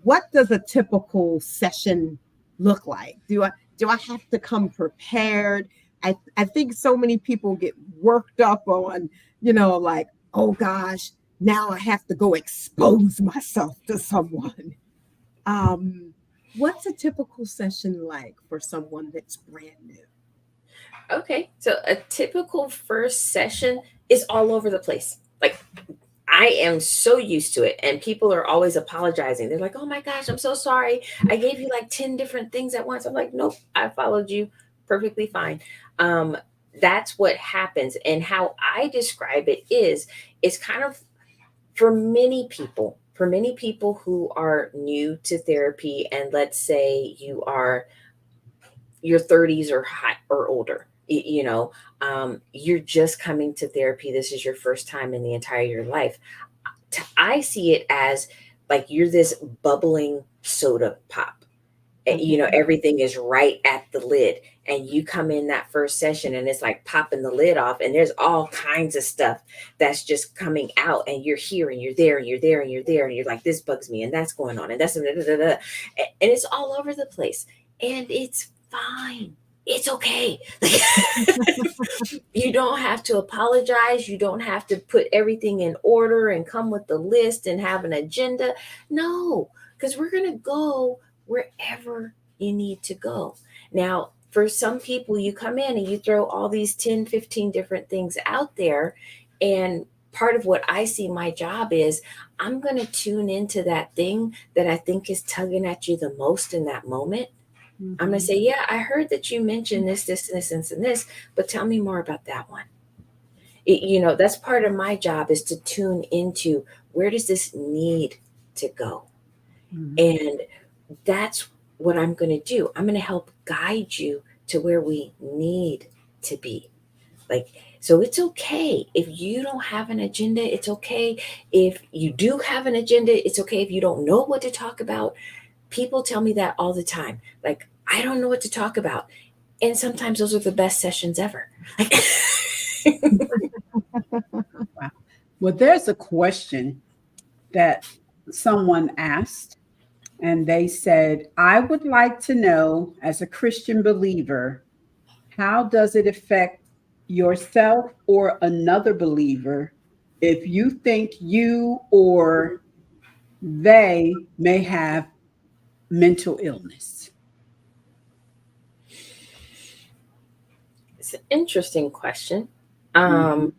what does a typical session look like? Do I have to come prepared? I think so many people get worked up on, like, oh gosh, now I have to go expose myself to someone. What's a typical session like for someone that's brand new? Okay, so a typical first session is all over the place. Like, I am so used to it, and people are always apologizing. They're like, "Oh my gosh, I'm so sorry. I gave you like 10 different things at once." I'm like, "Nope, I followed you perfectly fine." Um, that's what happens. And how I describe it is it's kind of for many people who are new to therapy, and let's say you are your 30s or high or older, you're just coming to therapy. This is your first time in the entire your life. I see it as like you're this bubbling soda pop. Everything is right at the lid, and you come in that first session and it's like popping the lid off, and there's all kinds of stuff that's just coming out, and you're here and you're there and you're there and you're there, and you're like, this bugs me and that's going on and that's and it's all over the place, and it's fine. It's okay. You don't have to apologize. You don't have to put everything in order and come with the list and have an agenda. No, because we're going to go wherever you need to go. Now, for some people, you come in and you throw all these 10, 15 different things out there. And part of what I see my job is, I'm going to tune into that thing that I think is tugging at you the most in that moment. I'm going to say, yeah, I heard that you mentioned this, but tell me more about that one. That's part of my job, is to tune into, where does this need to go? Mhm. And that's what I'm going to do. I'm going to help guide you to where we need to be. So it's okay if you don't have an agenda. It's okay if you do have an agenda. It's okay if you don't know what to talk about. People tell me that all the time. Like, I don't know what to talk about. And sometimes those are the best sessions ever. Wow. Well, there's a question that someone asked, and they said, I would like to know, as a Christian believer, how does it affect yourself or another believer if you think you or they may have mental illness? It's an interesting question. Mhm.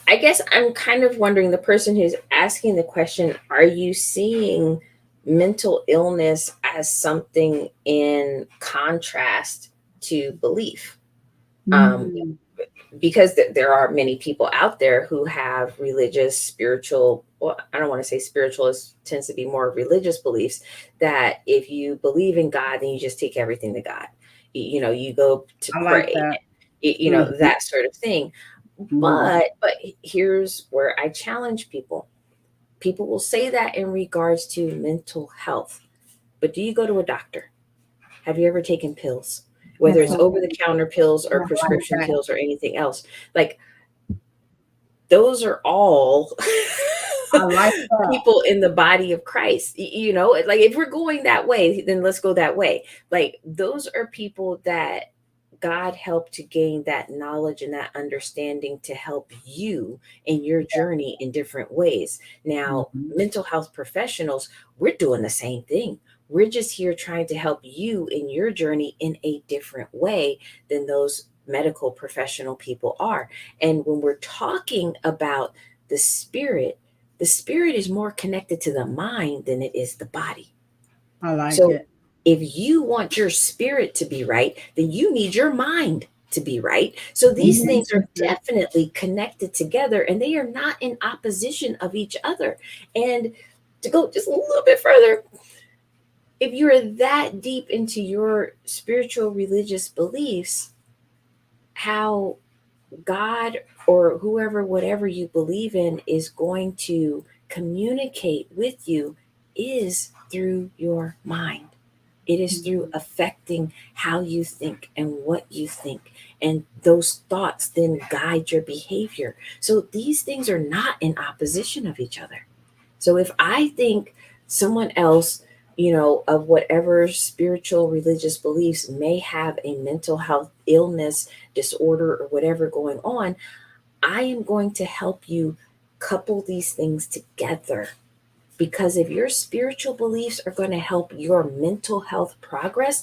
I guess I'm kind of wondering, the person who's asking the question, are you seeing mental illness as something in contrast to belief? Um, Mm. because there are many people out there who have religious, spiritual, well, I don't want to say spiritual, it tends to be more religious beliefs, that if you believe in God, then you just take everything to God. You go to I like pray, that. Mhm. that sort of thing. Mhm. But here's where I challenge people. People will say that in regards to mental health, but do you go to a doctor? Have you ever taken pills? Whether That's it's a, over the counter pills I or like prescription that. pills or anything else. Like, those are all I like that. people in the body of Christ. Like, if we're going that way, then let's go that way. Like, those are people that God helped to gain that knowledge and that understanding to help you in your journey in different ways. Now, Mhm. mental health professionals, we're doing the same thing. We're just here trying to help you in your journey in a different way than those medical professional people are. And when we're talking about the spirit is more connected to the mind than it is the body. I like So it. if you want your spirit to be right, then you need your mind to be right. So these Mhm. things are definitely connected together, and they are not in opposition of each other. And to go just a little bit further, if you're that deep into your spiritual religious beliefs, how God or whoever, whatever you believe in, is going to communicate with you is through your mind. It is through affecting how you think and what you think. And those thoughts then guide your behavior. So these things are not in opposition of each other. So if I think someone else, of whatever spiritual religious beliefs may have a mental health illness, disorder, or whatever going on, I am going to help you couple these things together. Because if your spiritual beliefs are going to help your mental health progress,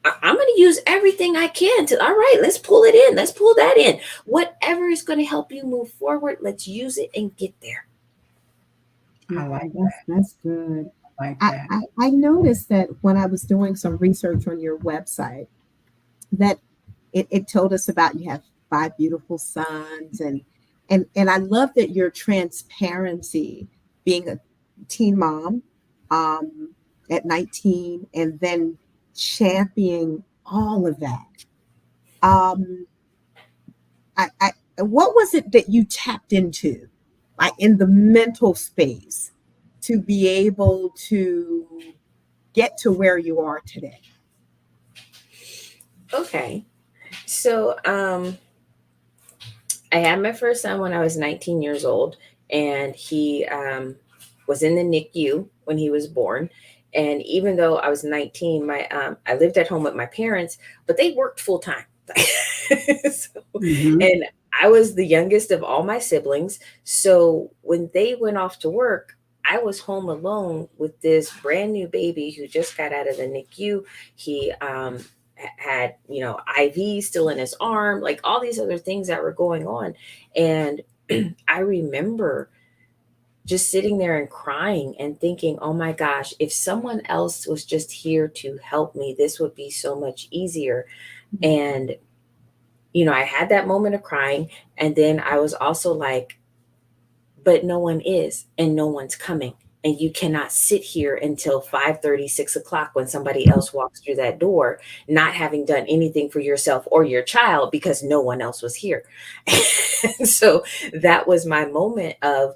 I'm going to use everything I can to, all right, let's pull it in. Let's pull that in. Whatever is going to help you move forward, let's use it and get there. I like That's good. like I, that. I noticed that when I was doing some research on your website, that it told us about you have 5 beautiful sons, and I love that your transparency, being a teen mom at 19, and then championing all of that. Um, what was it that you tapped into, like in the mental space, to be able to get to where you are today? Okay. So I had my first son when I was 19 years old, and he was in the NICU when he was born. And even though I was 19, I lived at home with my parents, but they worked full time. Mhm. And I was the youngest of all my siblings. So when they went off to work, I was home alone with this brand new baby who just got out of the NICU. He had, IV still in his arm, like all these other things that were going on. And I remember just sitting there and crying and thinking, oh my gosh, if someone else was just here to help me, this would be so much easier. And, I had that moment of crying. And then I was also like, but no one is, and no one's coming. And you cannot sit here until 5:30, 6 o'clock when somebody else walks through that door, not having done anything for yourself or your child because no one else was here. And so that was my moment of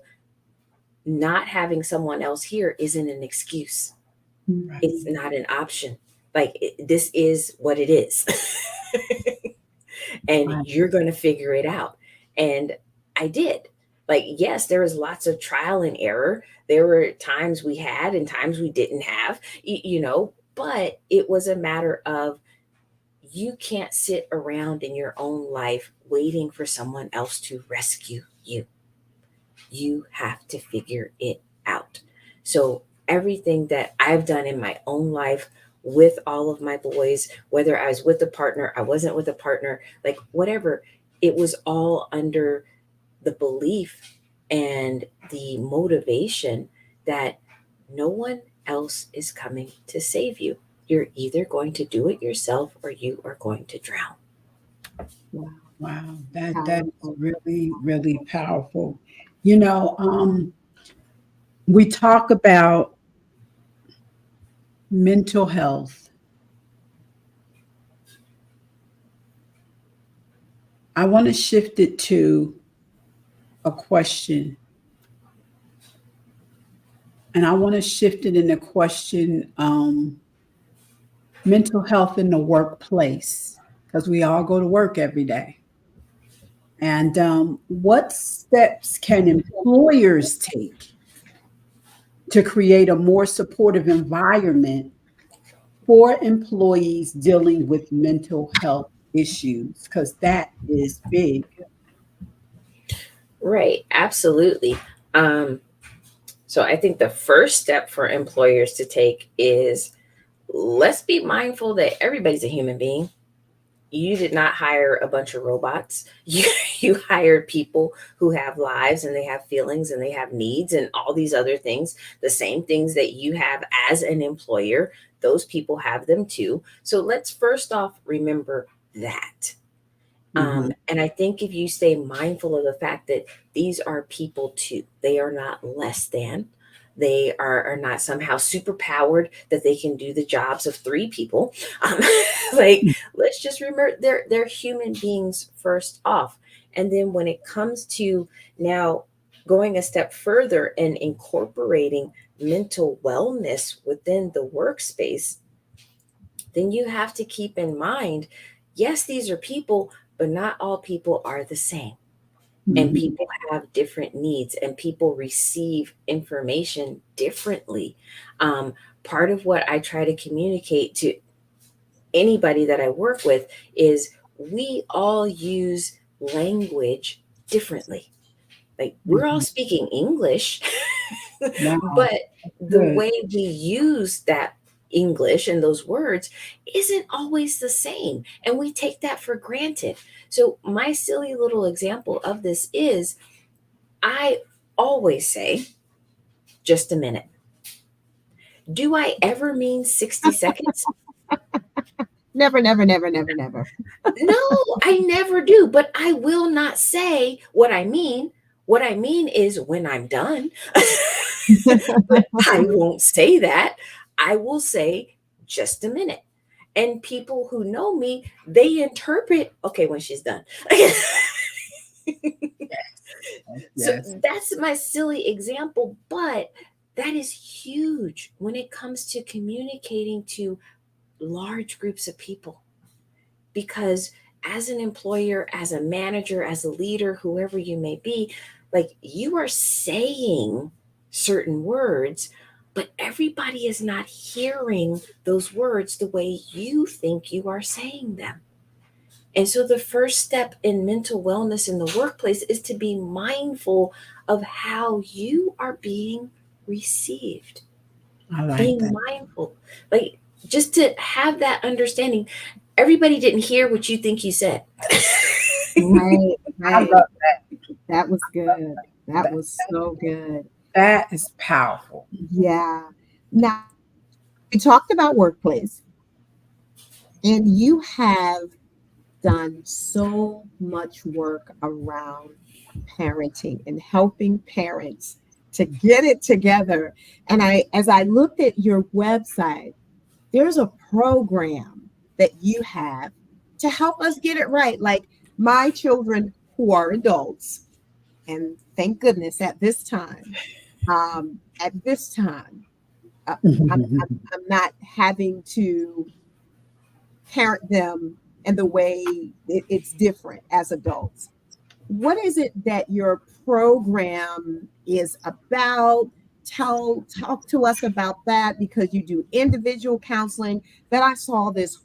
not having someone else here isn't an excuse. Right. It's not an option. Like this is what it is. And Right. you're going to figure it out. And I did. Like, yes, there was lots of trial and error. There were times we had and times we didn't have, but it was a matter of you can't sit around in your own life waiting for someone else to rescue you. You have to figure it out. So everything that I've done in my own life with all of my boys, whether I was with a partner, I wasn't with a partner, like whatever, it was all under the belief and the motivation that no one else is coming to save you. You're either going to do it yourself or you are going to drown. Wow. Wow, that's Powerful. really, really powerful. You know, we talk about mental health. I want to shift it to a question, and I want to shift it in a question, mental health in the workplace, because we all go to work every day. And what steps can employers take to create a more supportive environment for employees dealing with mental health issues? Because that is big. Right, absolutely. Um, so I think the first step for employers to take is let's be mindful that everybody's a human being. You did not hire a bunch of robots. You hired people who have lives and they have feelings and they have needs and all these other things. The same things that you have as an employer, those people have them too. So let's first off remember that. Mhm. And I think if you stay mindful of the fact that these are people too, they are not less than. They are not somehow super powered that they can do the jobs of three people. Um, like, let's just remember they're human beings first off. And then when it comes to now going a step further and incorporating mental wellness within the workspace, then you have to keep in mind, yes, these are people, but not all people are the same. And Mhm. people have different needs, and people receive information differently. Part of what I try to communicate to anybody that I work with is we all use language differently. Like, we're all Mhm. speaking English, Wow. but the Good. way we use that English and those words isn't always the same. And we take that for granted. So, my silly little example of this is I always say, just a minute. Do I ever mean 60 seconds? Never, never, never, never, never. No, I never do, but I will not say what I mean. What I mean is when I'm done. But I won't say that. I will say just a minute. And people who know me, they interpret, okay, when she's done. So Yes. that's my silly example, but that is huge when it comes to communicating to large groups of people. Because as an employer, as a manager, as a leader, whoever you may be, like, you are saying certain words, but everybody is not hearing those words the way you think you are saying them. And so the first step in mental wellness in the workplace is to be mindful of how you are being received. I like Being that. mindful, like, just to have that understanding. Everybody didn't hear what you think you said. Right, I right. love That was good. That that. was so good. That is powerful. Yeah. Now, we talked about workplace, and you have done so much work around parenting and helping parents to get it together. And as I looked at your website, there's a program that you have to help us get it right. Like, my children who are adults, and thank goodness at this time, uh, I'm not having to parent them in the way it's different as adults. What is it that your program is about? Talk to us about that, because you do individual counseling. That I saw this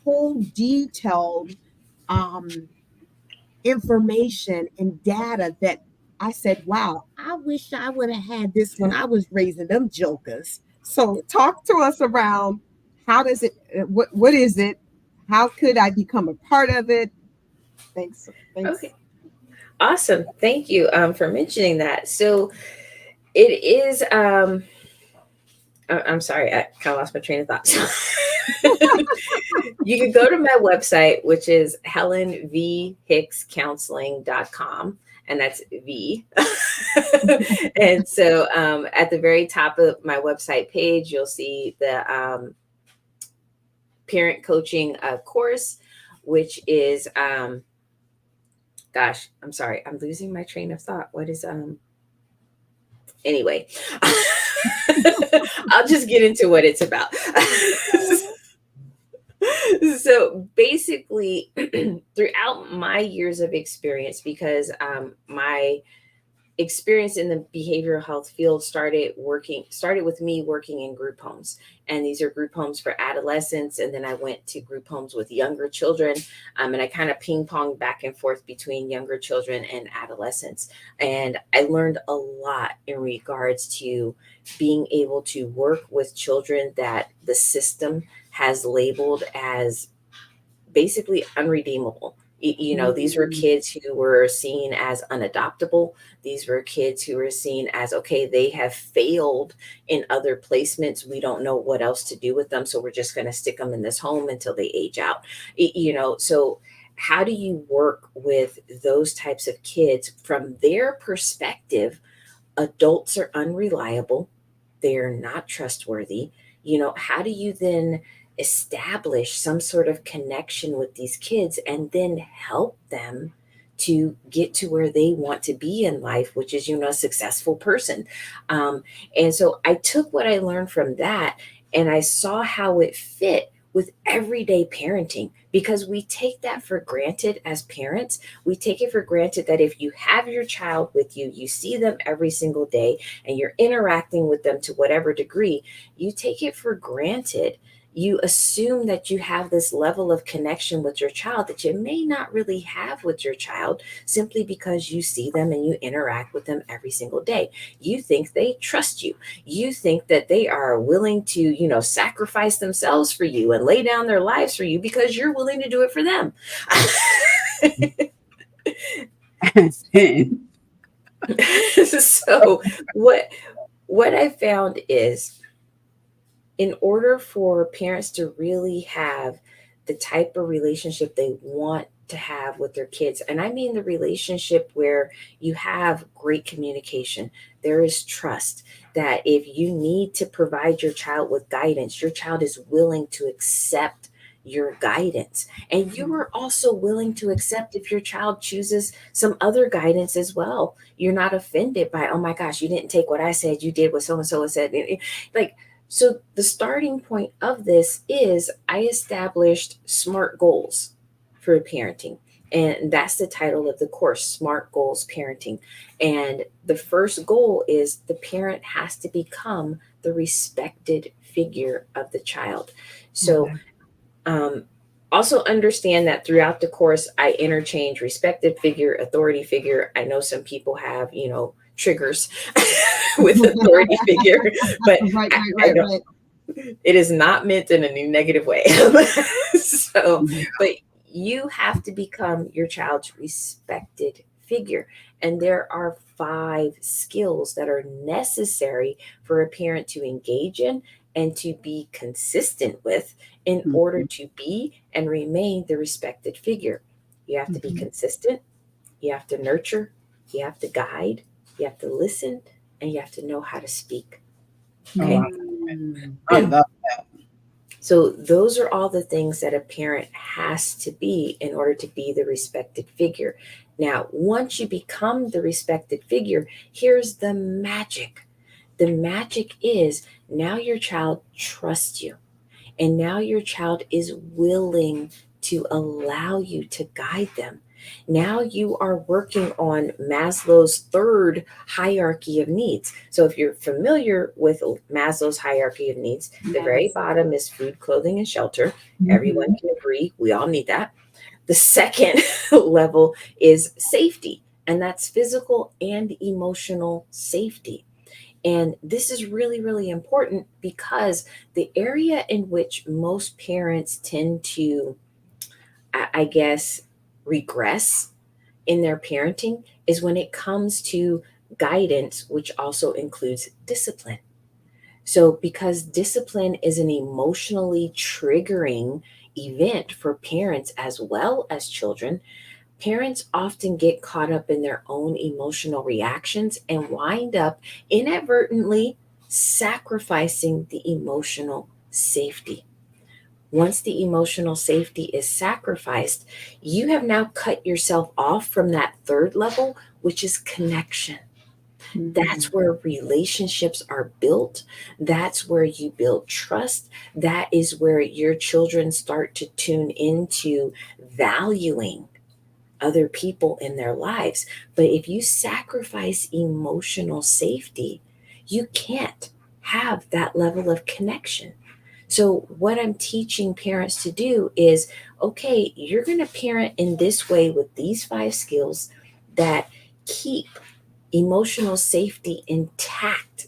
whole detailed um, information and data that I said, wow, I wish I would have had this when I was raising them jokers. So talk to us around, how does it, what is it? How could I become a part of it? Thanks. Thanks. Okay, awesome. Thank you for mentioning that. So it is. I'm sorry, I kind of lost my train of thought. You can go to my website, which is helenvhickscounseling.com, and that's V. And so at the very top of my website page, you'll see the parent coaching course, which is, gosh, I'm sorry, I'm losing my train of thought. What is, anyway, I'll just get into what it's about. So basically, throughout my years of experience, because my experience in the behavioral health field started with me working in group homes, and these are group homes for adolescents, and then I went to group homes with younger children, and I kind of ping ponged back and forth between younger children and adolescents, and I learned a lot in regards to being able to work with children that the system has labeled as basically unredeemable. These were Mm, kids who were seen as unadoptable. These were kids who were seen as, okay, they have failed in other placements. We don't know what else to do with them. So we're just going to stick them in this home until they age out. So how do you work with those types of kids from their perspective? Adults are unreliable. They're not trustworthy. How do you then establish some sort of connection with these kids and then help them to get to where they want to be in life, which is, a successful person? And so I took what I learned from that, and I saw how it fit with everyday parenting, because we take that for granted as parents. We take it for granted that if you have your child with you, you see them every single day, and you're interacting with them to whatever degree, you take it for granted. You assume that you have this level of connection with your child that you may not really have with your child, simply because you see them and you interact with them every single day. You think they trust you. You think that they are willing to, sacrifice themselves for you and lay down their lives for you because you're willing to do it for them. So what I found is, in order for parents to really have the type of relationship they want to have with their kids, and I mean the relationship where you have great communication, there is trust, that if you need to provide your child with guidance, your child is willing to accept your guidance. And you are also willing to accept if your child chooses some other guidance as well. You're not offended by, oh my gosh, you didn't take what I said, you did what so and so said. Like, so the starting point of this is, I established SMART goals for parenting. And that's the title of the course, SMART Goals Parenting. And the first goal is the parent has to become the respected figure of the child. So also understand that throughout the course, I interchange respected figure, authority figure. I know some people have, triggers with authority figure, but Right. it is not meant in a negative way. So, but you have to become your child's respected figure. And there are 5 skills that are necessary for a parent to engage in and to be consistent with in order to be and remain the respected figure. You have to be consistent, you have to nurture, you have to guide, you have to listen, and you have to know how to speak. Okay. I love So those are all the things that a parent has to be in order to be the respected figure. Now, once you become the respected figure, here's the magic. The magic is, now your child trusts you. And now your child is willing to allow you to guide them. Now you are working on Maslow's 3rd hierarchy of needs. So if you're familiar with Maslow's hierarchy of needs, the very bottom is food, clothing, and shelter. Everyone can agree we all need that. The second level is safety, and that's physical and emotional safety. And this is really, really important, because the area in which most parents tend to, I guess, regress in their parenting is when it comes to guidance, which also includes discipline. So, because discipline is an emotionally triggering event for parents as well as children, parents often get caught up in their own emotional reactions and wind up inadvertently sacrificing the emotional safety. Once the emotional safety is sacrificed, you have now cut yourself off from that 3rd level, which is connection. That's where relationships are built. That's where you build trust. That is where your children start to tune into valuing other people in their lives. But if you sacrifice emotional safety, you can't have that level of connection. So what I'm teaching parents to do is, okay, you're going to parent in this way with these 5 skills that keep emotional safety intact,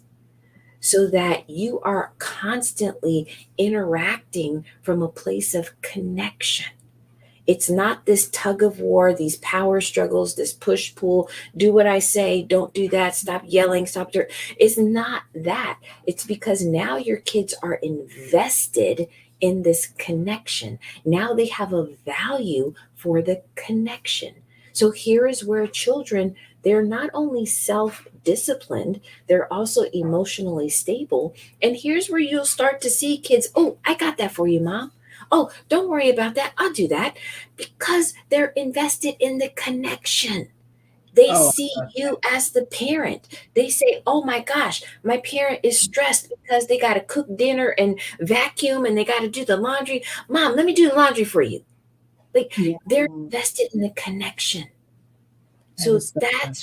so that you are constantly interacting from a place of connection. It's not this tug of war, these power struggles, this push pull, do what I say, don't do that, stop yelling, stop. It's not that. It's because now your kids are invested in this connection. Now they have a value for the connection. So here is where children, they're not only self-disciplined, they're also emotionally stable. And here's where you'll start to see kids, oh, I got that for you, Mom. Oh, don't worry about that. I'll do that, because they're invested in the connection. They Oh, see you as the parent. They say, oh my gosh, my parent is stressed because they got to cook dinner and vacuum and they got to do the laundry. Mom, let me do the laundry for you. Like, Yeah. they're invested in the connection. that So is so good.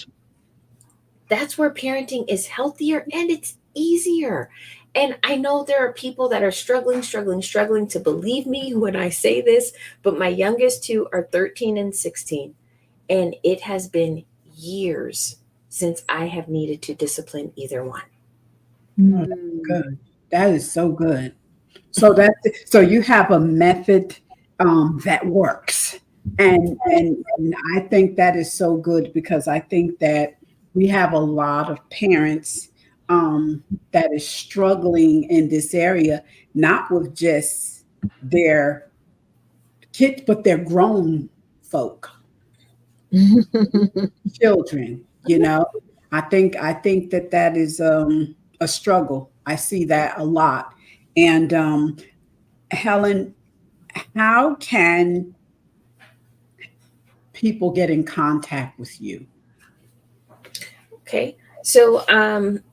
that's where parenting is healthier and it's easier. And I know there are people that are struggling to believe me when I say this, but my youngest two are 13 and 16. And it has been years since I have needed to discipline either one. Oh, that's good. That is so good. So you have a method that works, and I think that is so good because I think that we have a lot of parents that is struggling in this area, not with just their kids, but their grown folk, children. I think that that is a struggle. I see that a lot, and Helen, how can people get in contact with you? Okay. So,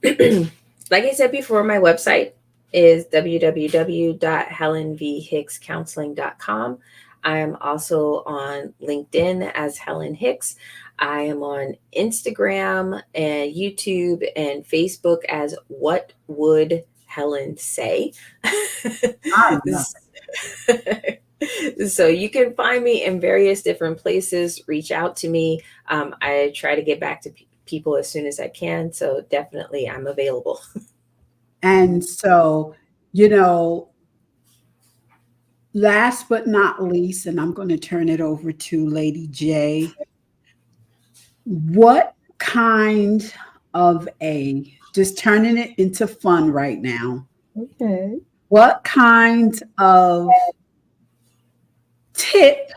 like I said before, my website is www.helenvhickscounseling.com. I am also on LinkedIn as Helen Hicks. I am on Instagram and YouTube and Facebook as What Would Helen Say? I love So you can find me in various different places. Reach out to me. I try to get back to people as soon as I can. So definitely I'm available. And so, you know, last but not least, and I'm going to turn it over to Lady J. What kind of just turning it into fun right now, Okay. what kind of tip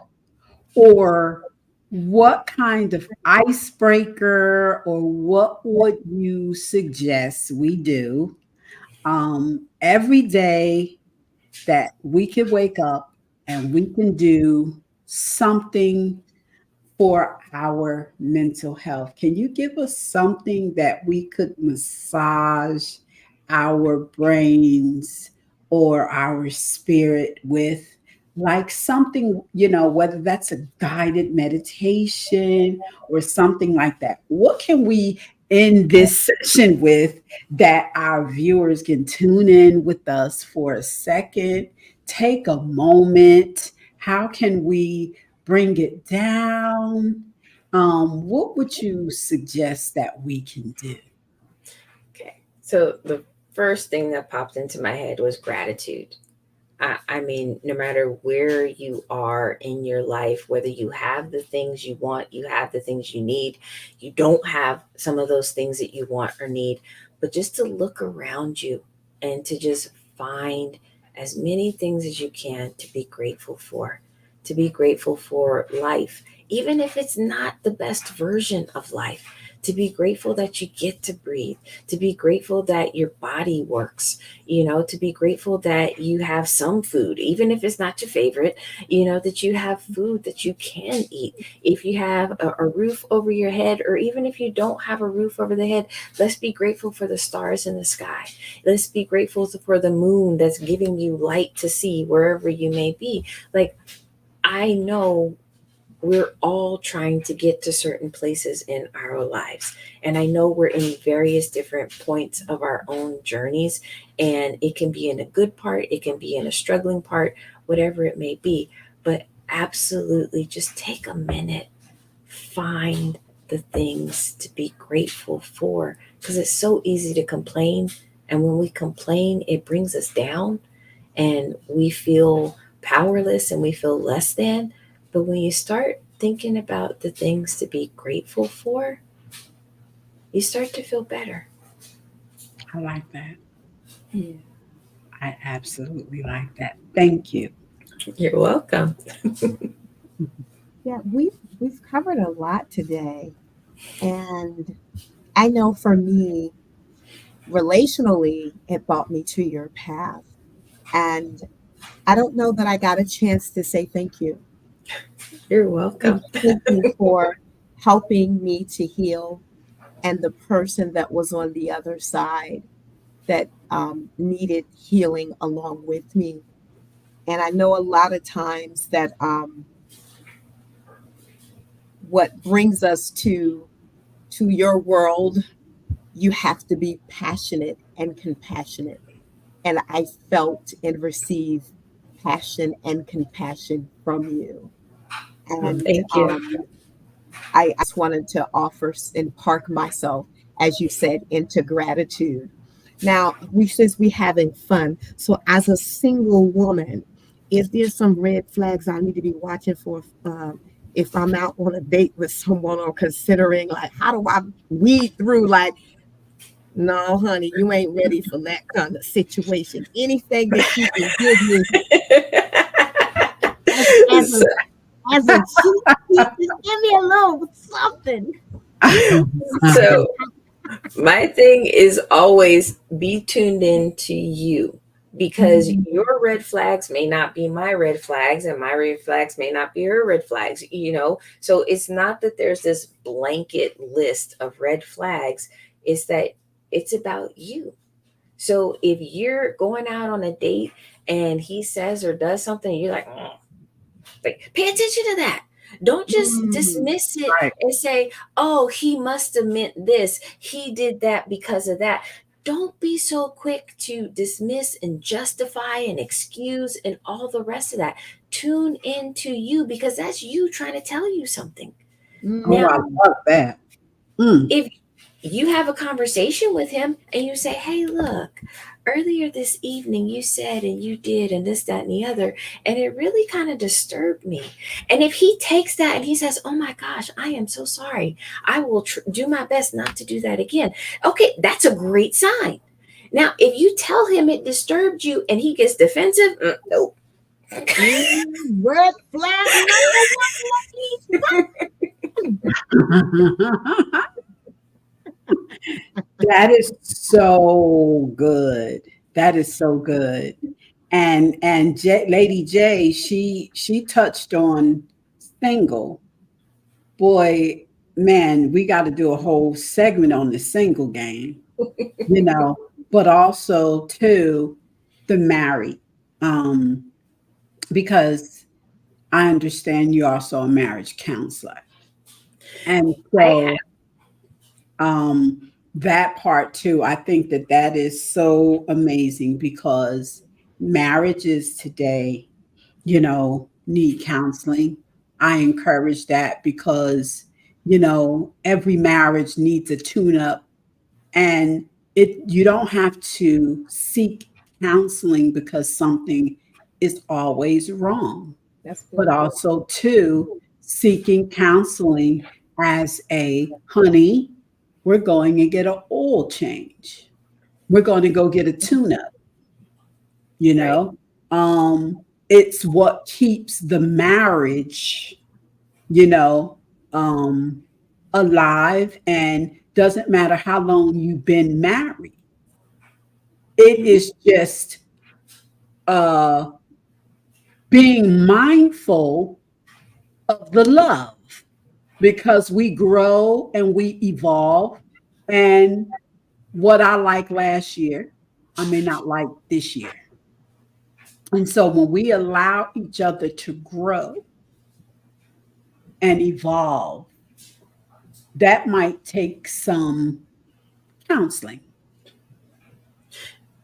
or what kind of icebreaker or what would you suggest we do every day that we could wake up and we can do something for our mental health? Can you give us something that we could massage our brains or our spirit with? Like something, whether that's a guided meditation or something like that. What can we end this session with that our viewers can tune in with us for a second, take a moment? How can we bring it down? What would you suggest that we can do? Okay. So the first thing that popped into my head was gratitude. I mean, no matter where you are in your life, whether you have the things you want, you have the things you need, you don't have some of those things that you want or need, but just to look around you and to just find as many things as you can to be grateful for, to be grateful for life, even if it's not the best version of life. To be grateful that you get to breathe, to be grateful that your body works, to be grateful that you have some food, even if it's not your favorite, that you have food that you can eat. If you have a roof over your head, or even if you don't have a roof over the head, let's be grateful for the stars in the sky. Let's be grateful for the moon that's giving you light to see wherever you may be. Like, I know we're all trying to get to certain places in our lives. And I know we're in various different points of our own journeys, and it can be in a good part, it can be in a struggling part, whatever it may be. But absolutely just take a minute, find the things to be grateful for, because it's so easy to complain. And when we complain, it brings us down and we feel powerless and we feel less than. But when you start thinking about the things to be grateful for, you start to feel better. I like that. Yeah. I absolutely like that. Thank you. You're welcome. Yeah, we've covered a lot today. And I know for me, relationally, it brought me to your path. And I don't know that I got a chance to say thank you. You're welcome. Thank you for helping me to heal, and the person that was on the other side that needed healing along with me. And I know a lot of times that what brings us to your world, you have to be passionate and compassionate. And I felt and received passion and compassion from you. And Thank you. I just wanted to offer and park myself, as you said, into gratitude. Now, since we having fun, so as a single woman, is there some red flags I need to be watching for if I'm out on a date with someone, or considering like how do I weed through like, no, honey, you ain't ready for that kind of situation. Anything that you can give me as a cheat sheet, just give me a little something. So my thing is always be tuned in to you, because your red flags may not be my red flags, and my red flags may not be your red flags, So it's not that there's this blanket list of red flags, it's that it's about you. So if you're going out on a date and he says or does something, you're like, pay attention to that. Don't just dismiss it Right. and say, oh, he must have meant this. He did that because of that. Don't be so quick to dismiss and justify and excuse and all the rest of that. Tune into you, because that's you trying to tell you something. Oh, I love that. If you have a conversation with him and you say, hey, look, earlier this evening you said and you did and this, that, and the other, and it really kind of disturbed me. And if he takes that and he says, oh my gosh, I am so sorry, I will do my best not to do that again. Okay, that's a great sign. Now, if you tell him it disturbed you and he gets defensive, nope. Red flag That is so good. That is so good. And Lady J, she touched on single. Boy, man, we got to do a whole segment on the single game, but also too the married. Because I understand you're also a marriage counselor. And so that part too, I think that is so amazing, because marriages today, need counseling. I encourage that, because, every marriage needs a tune up, and you don't have to seek counseling because something is always wrong, but also too seeking counseling as a honey, we're going to get an oil change. We're going to go get a tune up, it's what keeps the marriage, you know, alive, and doesn't matter how long you've been married. It is just uh, being mindful of the love, because we grow and we evolve. And what I like last year, I may not like this year. And so when we allow each other to grow and evolve, that might take some counseling.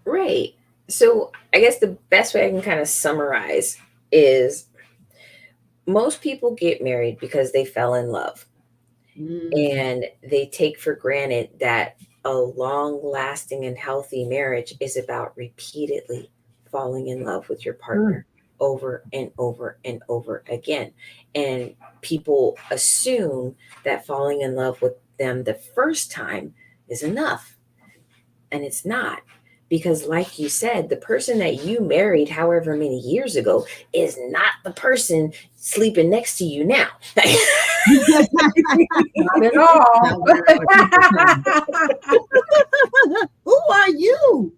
Right. So I guess the best way I can kind of summarize is most people get married because they fell in love. And they take for granted that a long lasting and healthy marriage is about repeatedly falling in love with your partner over and over and over again. And people assume that falling in love with them the first time is enough. And it's not. Because, like you said, the person that you married however many years ago is not the person sleeping next to you now. Not at all. Who are you?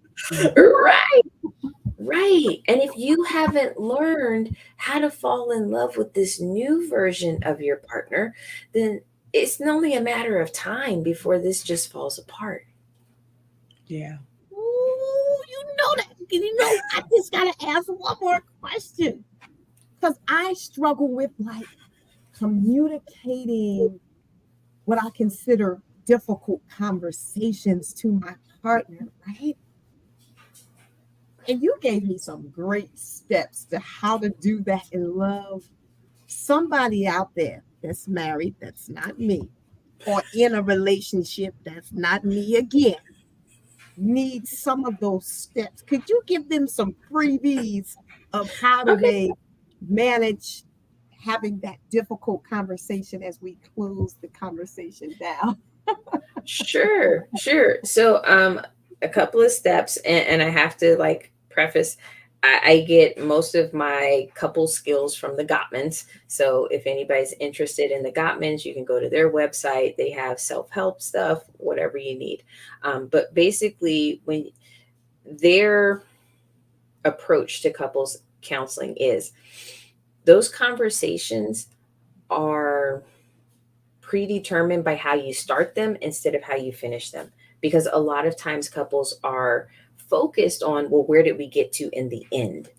Right. Right. And if you haven't learned how to fall in love with this new version of your partner, then it's only a matter of time before this just falls apart. Yeah. Ooh, I just gotta ask one more question. Because I struggle with like communicating what I consider difficult conversations to my partner, right? And you gave me some great steps to how to do that in love. Somebody out there that's married, that's not me, or in a relationship that's not me again, needs some of those steps. Could you give them some freebies of how do Okay. they manage having that difficult conversation as we close the conversation down? Sure, sure. So, a couple of steps, and I have to like preface. I get most of my couple skills from the Gottmans. So, if anybody's interested in the Gottmans, you can go to their website. They have self-help stuff, whatever you need. But basically, when their approach to couples counseling is, those conversations are predetermined by how you start them instead of how you finish them. Because a lot of times couples are focused on, well, where did we get to in the end?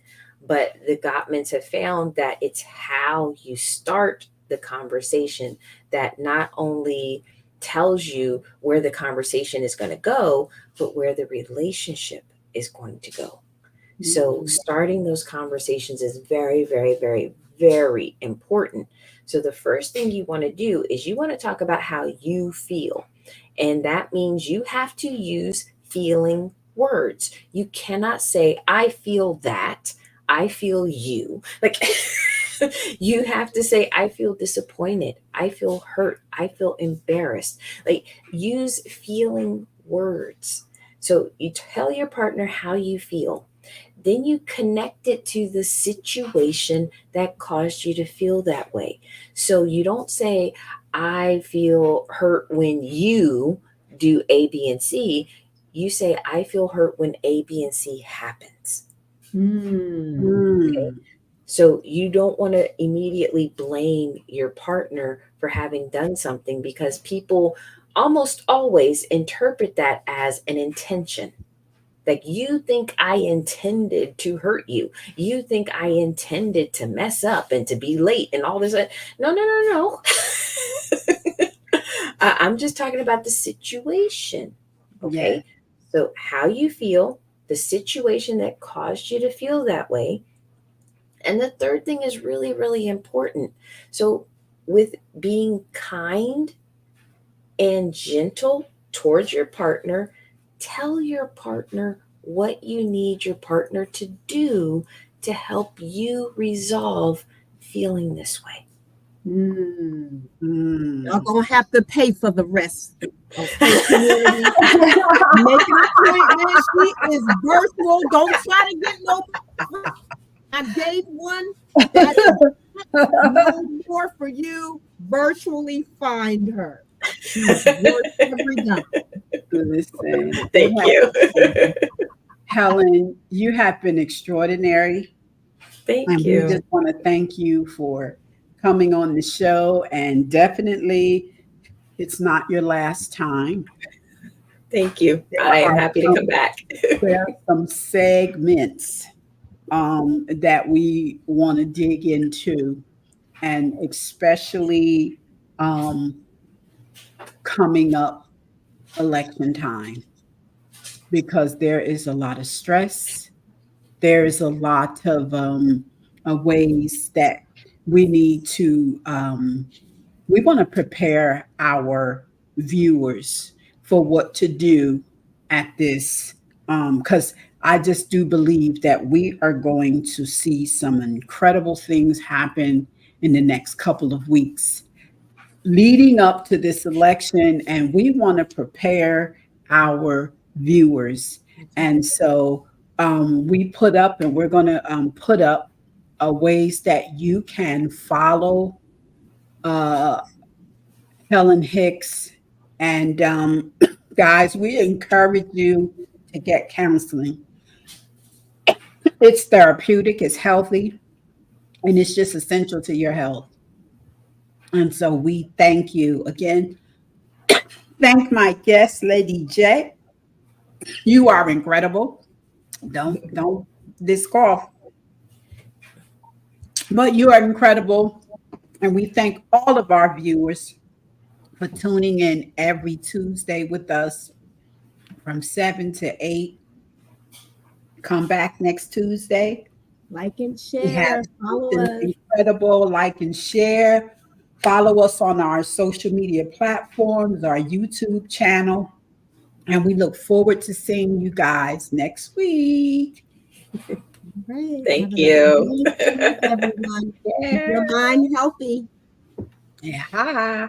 But the Gottmans have found that it's how you start the conversation that not only tells you where the conversation is going to go, but where the relationship is going to go. So starting those conversations is very, very, very, very important. So the first thing you want to do is you want to talk about how you feel. And that means you have to use feeling words. You cannot say, I feel that, I feel you. Like you have to say, I feel disappointed, I feel hurt, I feel embarrassed. Like use feeling words. So you tell your partner how you feel. Then you connect it to the situation that caused you to feel that way. So you don't say, I feel hurt when you do A, B, and C. You say, I feel hurt when A, B, and C happens. Okay. So you don't want to immediately blame your partner for having done something, because people almost always interpret that as an intention. Like, you think I intended to hurt you. You think I intended to mess up and to be late and all this. No, no, no, no. I'm just talking about the situation. Okay. Yeah. So, how you feel, the situation that caused you to feel that way. And the third thing is really, really important. So, with being kind and gentle towards your partner, tell your partner what you need your partner to do to help you resolve feeling this way. Y'all gonna have to pay for the rest. Okay, community. Make an appointment. She is virtual. Don't try to get no. I gave one. That's no more for you. Virtually find her. She's worth every dime. Listen, Thank you. Helen, you have been extraordinary. Thank And we you. just want to thank you for coming on the show. And definitely, it's not your last time. Thank you. I am happy to come back. There are some segments that we want to dig into, and especially coming up election time, because there is a lot of stress. There is a lot of ways that we need to, we want to prepare our viewers for what to do at this, because I just do believe that we are going to see some incredible things happen in the next couple of weeks leading up to this election, and we want to prepare our viewers. And so we put up, and we're going to put up ways that you can follow Helen Hicks. And guys, we encourage you to get counseling. It's therapeutic, it's healthy, and it's just essential to your health. And so we thank you again. Thank my guest, Lady J. You are incredible. Don't discourse, but you are incredible. And we thank all of our viewers for tuning in every Tuesday with us from 7 to 8. Come back next Tuesday. Like and We have share. Follow something us. incredible. Like and share. Follow us on our social media platforms, our YouTube channel. And we look forward to seeing you guys next week. Right. Thank Have an you. amazing week, everyone. Keep Yeah. your mind healthy. Yeah.